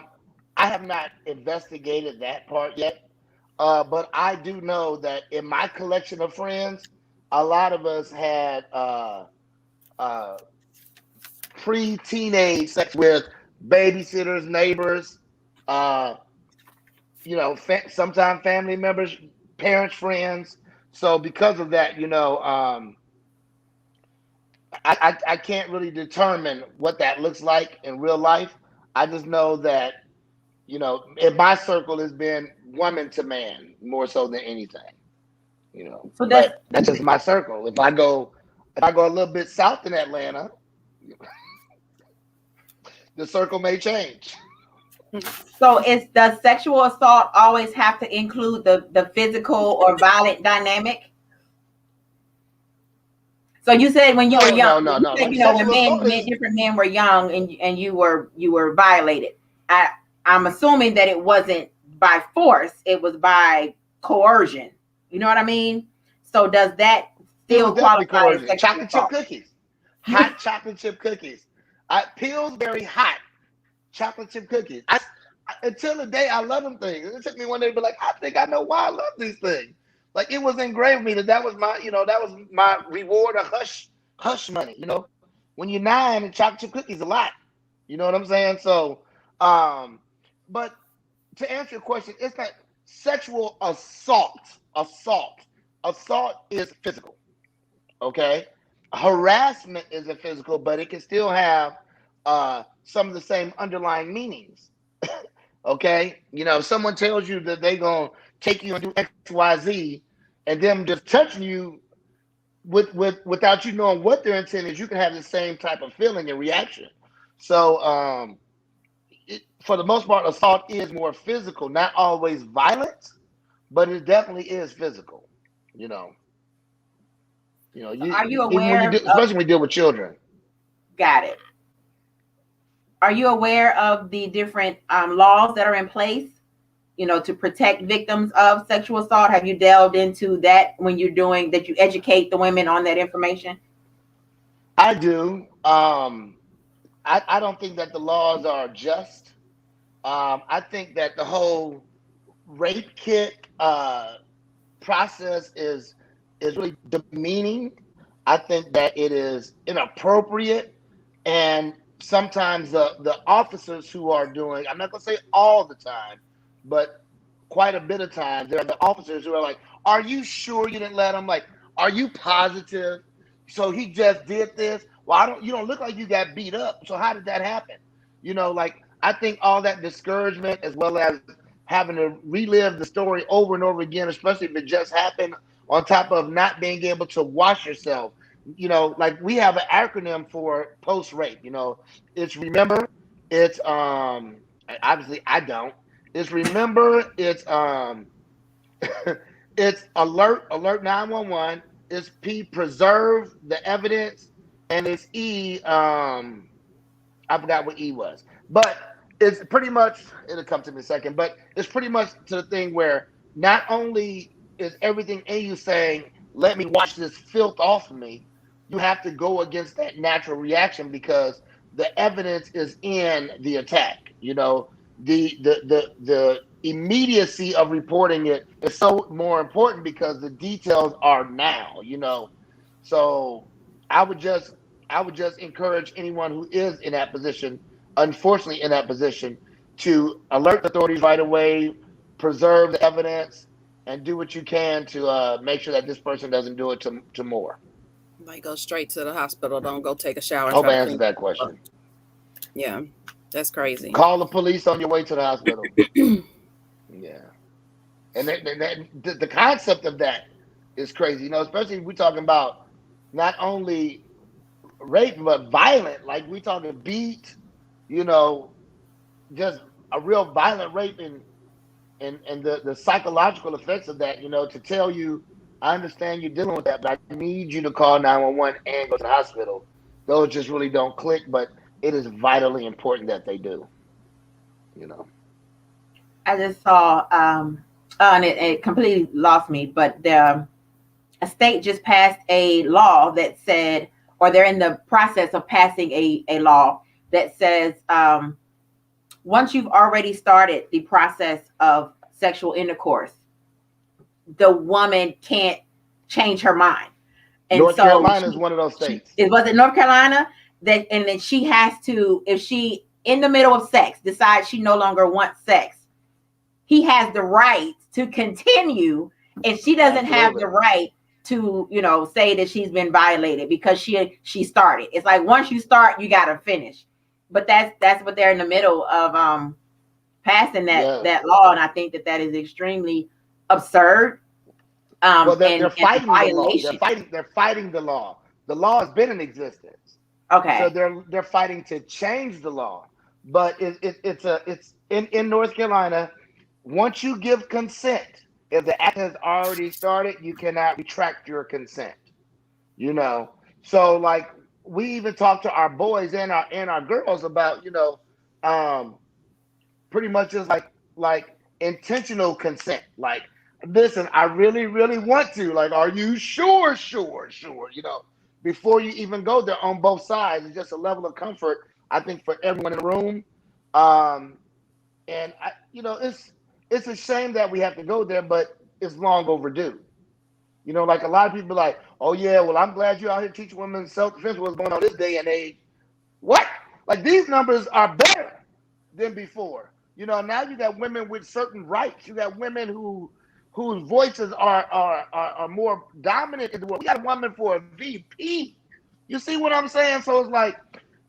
have not investigated that part yet, but I do know that in my collection of friends, a lot of us had pre-teenage sex with babysitters, neighbors, sometimes family members, parents, friends. So because of that, I can't really determine what that looks like in real life. I just know that, in my circle has been woman to man more so than anything. So that's just my circle. If I go a little bit south in Atlanta, the circle may change. So does sexual assault always have to include the physical or violent dynamic? So you said when you were young, no. Said, when different men were young and you were violated. I'm assuming that it wasn't by force; it was by coercion. You know what I mean? So does that still qualify as sexual chocolate chip cookies? Hot chocolate chip cookies. Pillsbury hot chocolate chip cookies. Until the day I love them things. It took me one day to be like, I think I know why I love these things. Like it was engraved in me that was my, that was my reward of hush money. When you're 9 and chocolate chip cookies a lot. You know what I'm saying? So, but to answer your question, it's not sexual assault. Assault is physical. Okay. Harassment isn't physical, but it can still have some of the same underlying meanings. Okay. If someone tells you that they're going to take you and do X, Y, Z, and them just touching you without you knowing what their intent is, you can have the same type of feeling and reaction. So, for the most part, assault is more physical, not always violent, but it definitely is physical. Are you aware, especially when you deal with children? Got it. Are you aware of the different laws that are in place, to protect victims of sexual assault? Have you delved into that when you're doing that? You educate the women on that information? I do. I don't think that the laws are just. I think that the whole rape kit process is really demeaning. I think that it is inappropriate, and sometimes the officers who are doing, I'm not going to say all the time, but quite a bit of times, there are the officers who are like, are you sure you didn't let him? Like, are you positive? So he just did this? Well, you don't look like you got beat up. So how did that happen? I think all that discouragement, as well as having to relive the story over and over again, especially if it just happened, on top of not being able to wash yourself. We have an acronym for post-rape. It's remember, it's obviously I don't. It's remember, it's It's alert 911. It's P, preserve the evidence, and it's E, I forgot what E was, but it's pretty much, it'll come to me in a second, but it's pretty much to the thing where not only is everything in you saying, let me wash this filth off of me, you have to go against that natural reaction because the evidence is in the attack. The immediacy of reporting it is so more important because the details are now. So I would just I would just encourage anyone who is in that position, unfortunately in that position, to alert the authorities right away, preserve the evidence, and do what you can to make sure that this person doesn't do it to more. Like go straight to the hospital. Don't go take a shower and Hope try I to answered clean that up. question. Yeah, that's crazy. Call the police on your way to the hospital. Yeah. And the concept of that is crazy, especially if we're talking about not only rape, but violent. Like we talking beat, you know, just a real violent rape and the psychological effects of that, to tell you, I understand you're dealing with that, but I need you to call 911 and go to the hospital. Those just really don't click, but it is vitally important that they do. I just saw, and it completely lost me, but a state just passed a law that said, or they're in the process of passing a law that says, once you've already started the process of sexual intercourse, the woman can't change her mind. And North Carolina is one of those states. It was in North Carolina and then she has to, if she in the middle of sex decides she no longer wants sex, he has the right to continue, and she doesn't have the right to, say that she's been violated because she started. It's like once you start, you gotta finish. But that's what they're in the middle of passing that law, and I think that is extremely absurd. Well, they're fighting the law. They're fighting the law. The law has been in existence. Okay. So they're fighting to change the law. But it's in North Carolina. Once you give consent, if the act has already started, you cannot retract your consent. So like we even talk to our boys and our girls about pretty much just like intentional consent. Like, listen, I really, really want to. Like, are you sure? Before you even go there on both sides, it's just a level of comfort, I think, for everyone in the room. And it's a shame that we have to go there, but it's long overdue. Like a lot of people are like, oh yeah, well, I'm glad you're out here teaching women self-defense, what's going on this day and age. What? Like these numbers are better than before. Now you got women with certain rights. You got women whose voices are more dominant in the world. We got a woman for a VP. You see what I'm saying? So it's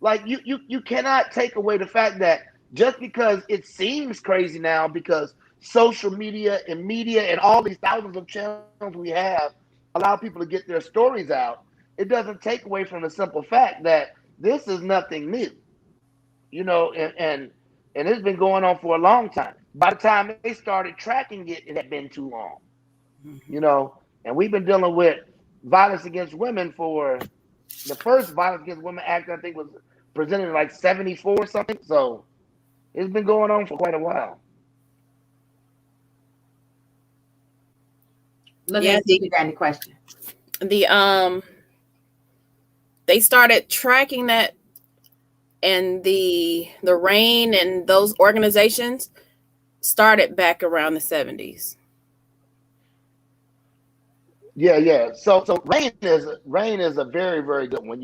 like you cannot take away the fact that just because it seems crazy now, because social media and all these thousands of channels we have allow people to get their stories out, it doesn't take away from the simple fact that this is nothing new. And it's been going on for a long time. By the time they started tracking it, it had been too long. And we've been dealing with violence against women for the first Violence Against Women Act, I think, was presented in like 74 or something. So it's been going on for quite a while. Let me see if you got any question. They started tracking that, and the RAINN and those organizations started back around the 70s. Yeah. So RAINN is a very, very good one.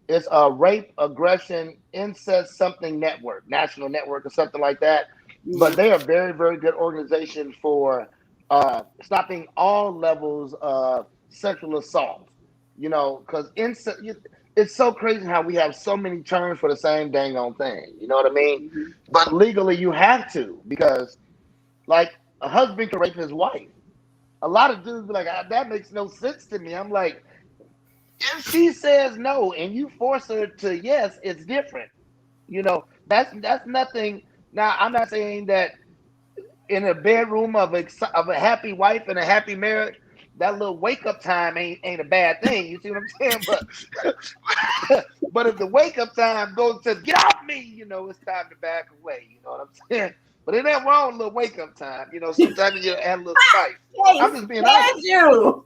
It's a rape, aggression, incest something network, national network or something like that. Mm-hmm. But they are a very, very good organization for stopping all levels of sexual assault. Because it's so crazy how we have so many terms for the same dang on thing. You know what I mean? Mm-hmm. But legally you have to, because like a husband can rape his wife. A lot of dudes be like, that makes no sense to me. I'm like, if she says no and you force her to yes, it's different. That's nothing. Now, I'm not saying that in a bedroom of a happy wife and a happy marriage, that little wake up time ain't a bad thing. You see what I'm saying? But if the wake up time goes to get off me, it's time to back away. You know what I'm saying? But it ain't wrong with a little wake up time. Sometimes you add a little spice. I'm just being honest. You.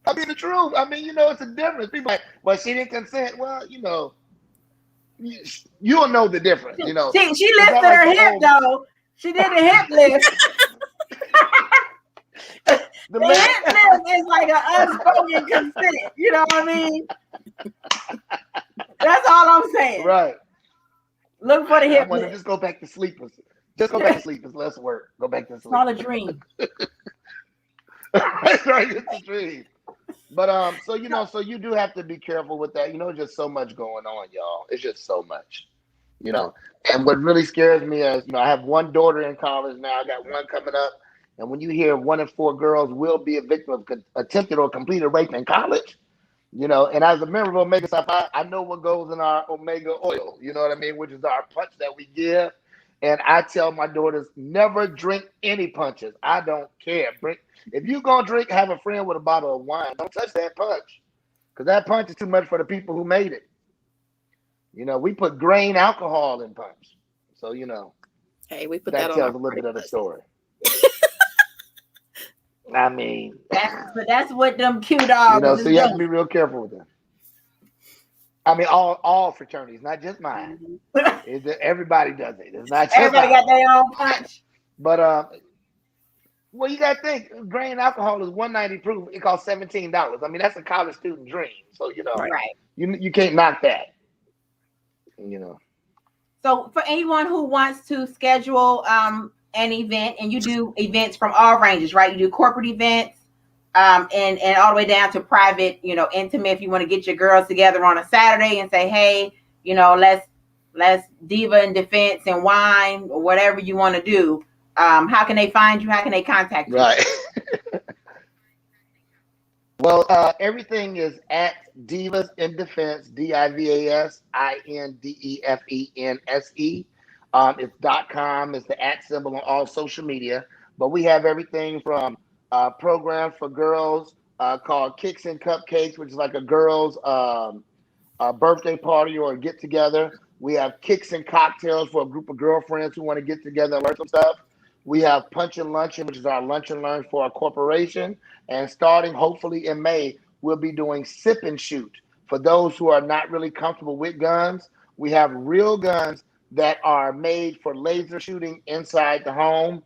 I mean the truth. I mean, it's a difference. People like, well, she didn't consent. Well, you'll know the difference. She lifted her hip though. She did a hip lift. The hip lift is like an unspoken consent. You know what I mean? That's all I'm saying. Right. Look for the hip lift. Just go back to sleep. Just go back to sleep. It's less work. Go back to sleep. It's all a dream. Right. It's a dream. But so you do have to be careful with that. Just so much going on, y'all. It's just so much. And what really scares me is, I have one daughter in college now. I got one coming up. And when you hear 1 in 4 girls will be a victim of attempted or completed rape in college, and as a member of Omega Psi Phi, I know what goes in our Omega oil, you know what I mean, which is our punch that we give. And I tell my daughters, never drink any punches. I don't care. If you're going to drink, have a friend with a bottle of wine. Don't touch that punch, because that punch is too much for the people who made it. We put grain alcohol in punch. So, hey, we put that on tells a little bit of the story. I mean, that's what them cute dogs. So you have to be real careful with them. I mean, all fraternities, not just mine. Everybody does it. It's not just everybody got their own punch. But well, you got to think, grain alcohol is 190 proof. It costs $17. I mean, that's a college student dream. So right. You can't knock that. So for anyone who wants to schedule an event, and you do events from all ranges, right? You do corporate events, and all the way down to private, intimate. If you want to get your girls together on a Saturday and say, hey, let's diva and defense and wine or whatever you want to do. How can they find you? How can they contact you? Right. Well, everything is at Divas in Defense, DIVAS INDEFENSE. It's .com. It's the @ symbol on all social media. But we have everything from programs for girls called Kicks and Cupcakes, which is like a girls' birthday party or a get together. We have Kicks and Cocktails for a group of girlfriends who want to get together and learn some stuff. We have Punch and Luncheon, which is our lunch and learn for our corporation. And starting hopefully in May, we'll be doing Sip and Shoot. For those who are not really comfortable with guns, we have real guns that are made for laser shooting inside the home.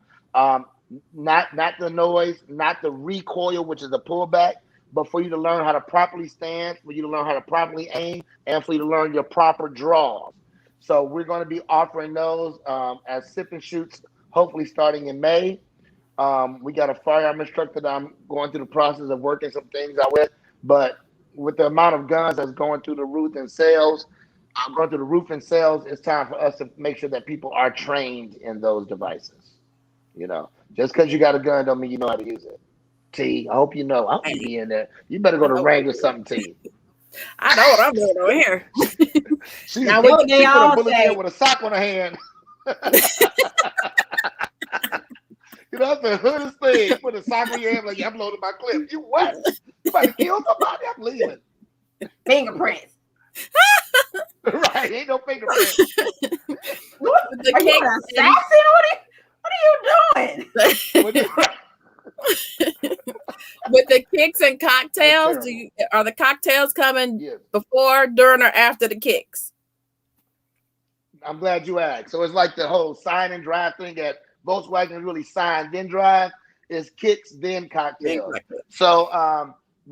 Not the noise, not the recoil, which is the pullback, but for you to learn how to properly stand, for you to learn how to properly aim, and for you to learn your proper draws. So we're going to be offering those as Sip and Shoots, hopefully starting in May. We got a firearm instructor that I'm going through the process of working some things out with, but with the amount of guns that's going through the roof and sales, it's time for us to make sure that people are trained in those devices. Just because you got a gun don't mean you know how to use it. T, I hope you know. I'll be in there. You better go to range or something, T. I know what I'm doing over here. She put a bullet in with a sock on her hand. That's the hoodest thing. You put a sock on your hand like, I'm loading my clip. You what? You about to kill somebody? I'm leaving. Fingerprints. Right, ain't no fingerprints. Are you an assassin? What are you doing? With the Kicks and Cocktails, are the cocktails coming before, during, or after the kicks? I'm glad you asked. So it's like the whole sign and drive thing at Volkswagen, really sign then drive, is kicks then cocktails. So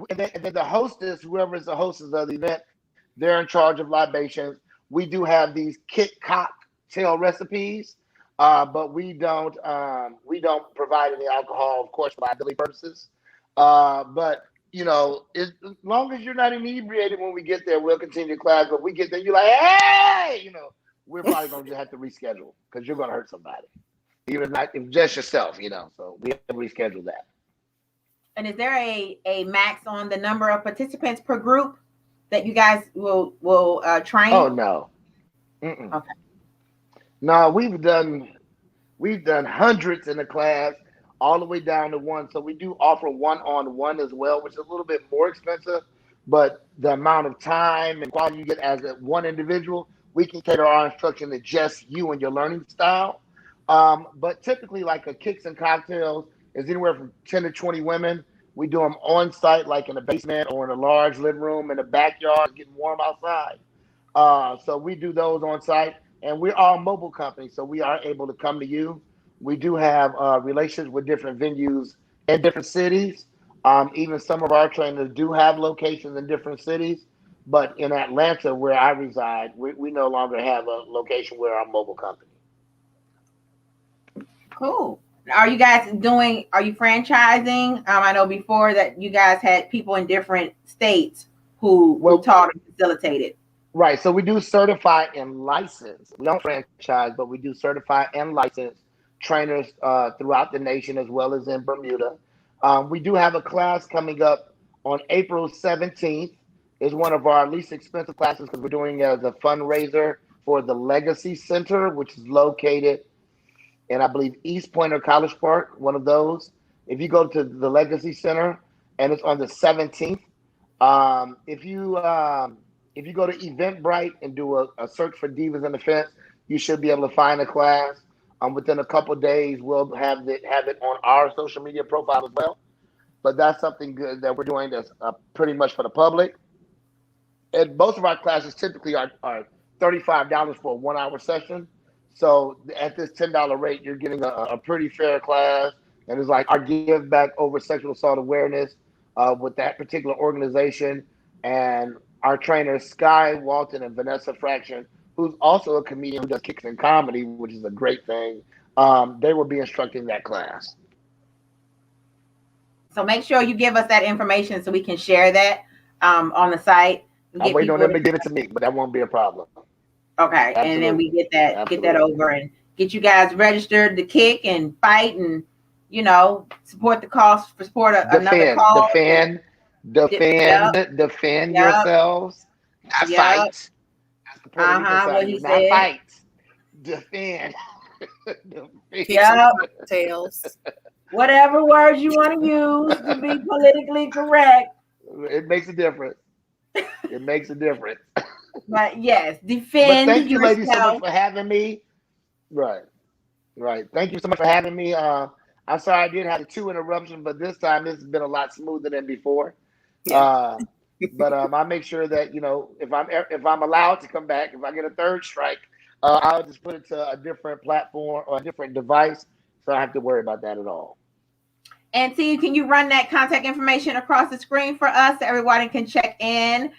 and then the hostess, whoever is the hostess of the event, they're in charge of libations. We do have these kick cocktail recipes, but we don't provide any alcohol, of course, for liability purposes. But as long as you're not inebriated when we get there, we'll continue class. But we get there, you're like, hey, we're probably going to have to reschedule because you're going to hurt somebody, even if just yourself, So we have to reschedule that. And is there a max on the number of participants per group that you guys will train? Oh no. Mm-mm. Okay. No, we've done We've done hundreds in the class, all the way down to one. So we do offer one-on-one as well, which is a little bit more expensive, but the amount of time and quality you get as a one individual, we can cater our instruction to just you and your learning style. But typically, like a kicks and cocktails is anywhere from 10 to 20 women. We do them on site, like in the basement or in a large living room in the backyard, getting warm outside. So we do those on site, and we're all mobile company, so we are able to come to you. We do have relations with different venues in different cities. Even some of our trainers do have locations in different cities, but in Atlanta, where I reside, we no longer have a location where our mobile company. Cool. Are you franchising? I know before that you guys had people in different states who taught and facilitated. Right. So we do certify and license. We don't franchise, but we do certify and license trainers throughout the nation as well as in Bermuda. We do have a class coming up on April 17th. Is one of our least expensive classes because we're doing it as a fundraiser for the Legacy Center, which is located in, I believe, East Point or College Park, one of those. If you go to the Legacy Center, and it's on the 17th, if you go to Eventbrite and do a search for Divas in the Fence, you should be able to find a class. Within a couple of days, we'll have it on our social media profile as well. But that's something good that we're doing that's pretty much for the public. And most of our classes typically are $35 for a 1 hour session. So at this $10 rate, you're getting a pretty fair class. And it's like our give back over sexual assault awareness with that particular organization. And our trainers, Sky Walton and Vanessa Fraction, who's also a comedian who does kicks and comedy, which is a great thing. They will be instructing that class. So make sure you give us that information so we can share that on the site. I'm waiting on them to give it to me, but that won't be a problem. Okay, Absolutely. And then we get that over and get you guys registered to kick and fight and support the cause for support another cause. Defend yourselves. Not fight. What he said. Not fight. Defend. Tails. Whatever words you want to use to be politically correct. It makes a difference. It makes a difference. But yes, defend but thank you, yourself. ladies, so much for having me. Right. Thank you so much for having me. I'm sorry I did have 2 interruptions, but this time this has been a lot smoother than before. Yeah. But I'll make sure that if I'm allowed to come back, if I get a third strike, I'll just put it to a different platform or a different device, so I don't have to worry about that at all. And T, can you run that contact information across the screen for us so everybody can check in?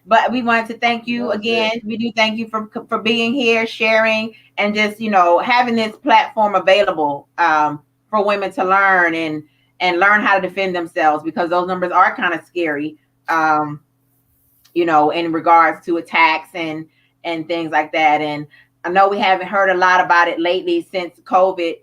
But we wanted to thank you again. We do thank you for being here, sharing, and just having this platform available for women to learn and learn how to defend themselves, because those numbers are kind of scary, in regards to attacks and things like that. And I know we haven't heard a lot about it lately since COVID.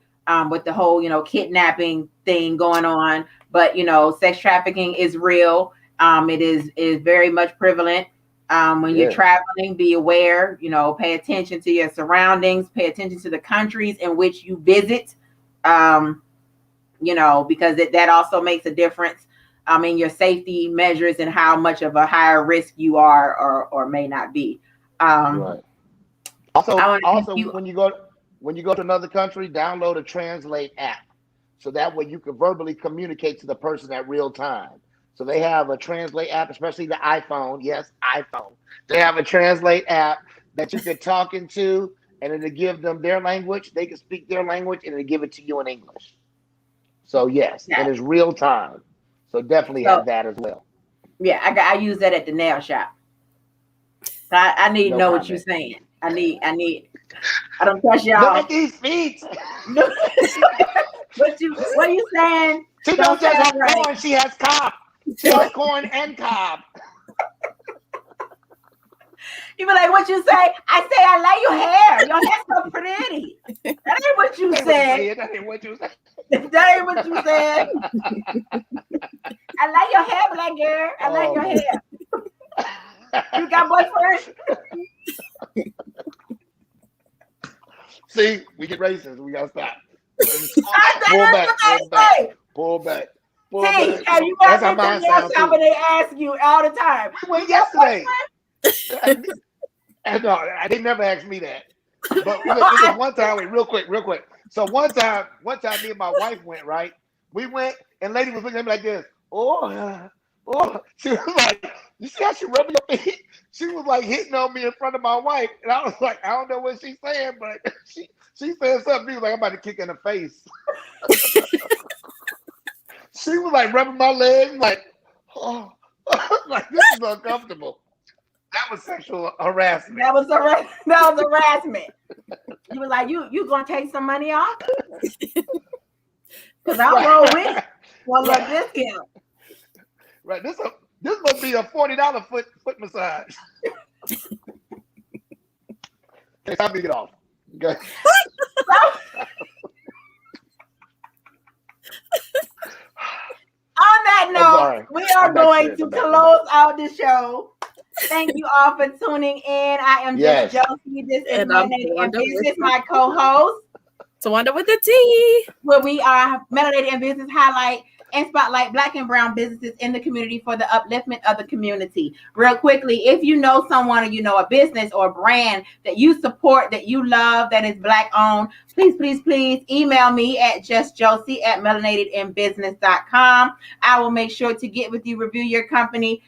With the whole, kidnapping thing going on, but sex trafficking is real. It is very much prevalent. When you're traveling, be aware. Pay attention to your surroundings. Pay attention to the countries in which you visit. Because that also makes a difference. In your safety measures and how much of a higher risk you are or may not be. Right. Also, when you go to another country, download a Translate app. So that way you can verbally communicate to the person at real time. So they have a Translate app, especially the iPhone. Yes, iPhone. They have a Translate app that you can talk into, and it'll give them their language. They can speak their language, and it'll give it to you in English. So yes, it is real time. So definitely have that as well. Yeah, I use that at the nail shop. I need to know what you're saying. I don't trust y'all. Look at these feet. What are you saying? She don't just have corn, she has cob. She has corn and cob. You be like, what you say? I say, I like your hair. Your hair's so pretty. That ain't what you said. That ain't what you said. That ain't what you said. I like your hair, black girl. I like your hair. You got boyfriend? See, we get racist. We gotta stop. Pull back. Hey, have you ever been to the nail shop and they ask you all the time? We went yesterday. No, they never asked me that. But look, it was one time. Wait, real quick. So one time, me and my wife went. Right, we went, and lady was looking at me like this. Oh. She was like, you see how she rubbing your feet? She was like hitting on me in front of my wife, and I was like, I don't know what she's saying, but she said something. She was like, I'm about to kick in the face. She was like rubbing my leg, like, oh, like this is uncomfortable. That was sexual harassment. That was harassment. You were like, you gonna take some money off? Because I'll roll with one little discount. Right. This must be a $40 foot massage. Okay, time to get off. Okay. On that note, we are going to close out the show. Thank you all for tuning in. I am just Joci. This is Melanated N Business, my co-host. TaWanda with the T. Where we are Melanated N Business highlight and spotlight Black and brown businesses in the community for the upliftment of the community. Real quickly, if you know someone or you know a business or a brand that you support, that you love, that is Black owned, please email me at justjoci@melanatednbusiness.com. I will make sure to get with you, review your company,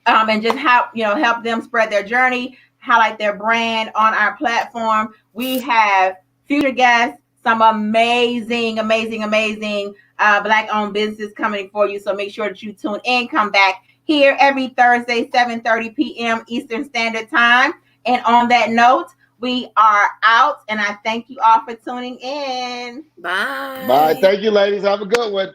and just help them spread their journey, highlight their brand on our platform. We have future guests, some amazing Black-owned businesses coming for you. So make sure that you tune in. Come back here every Thursday, 7:30 p.m. Eastern Standard Time. And on that note, we are out. And I thank you all for tuning in. Bye. Bye. Thank you, ladies. Have a good one.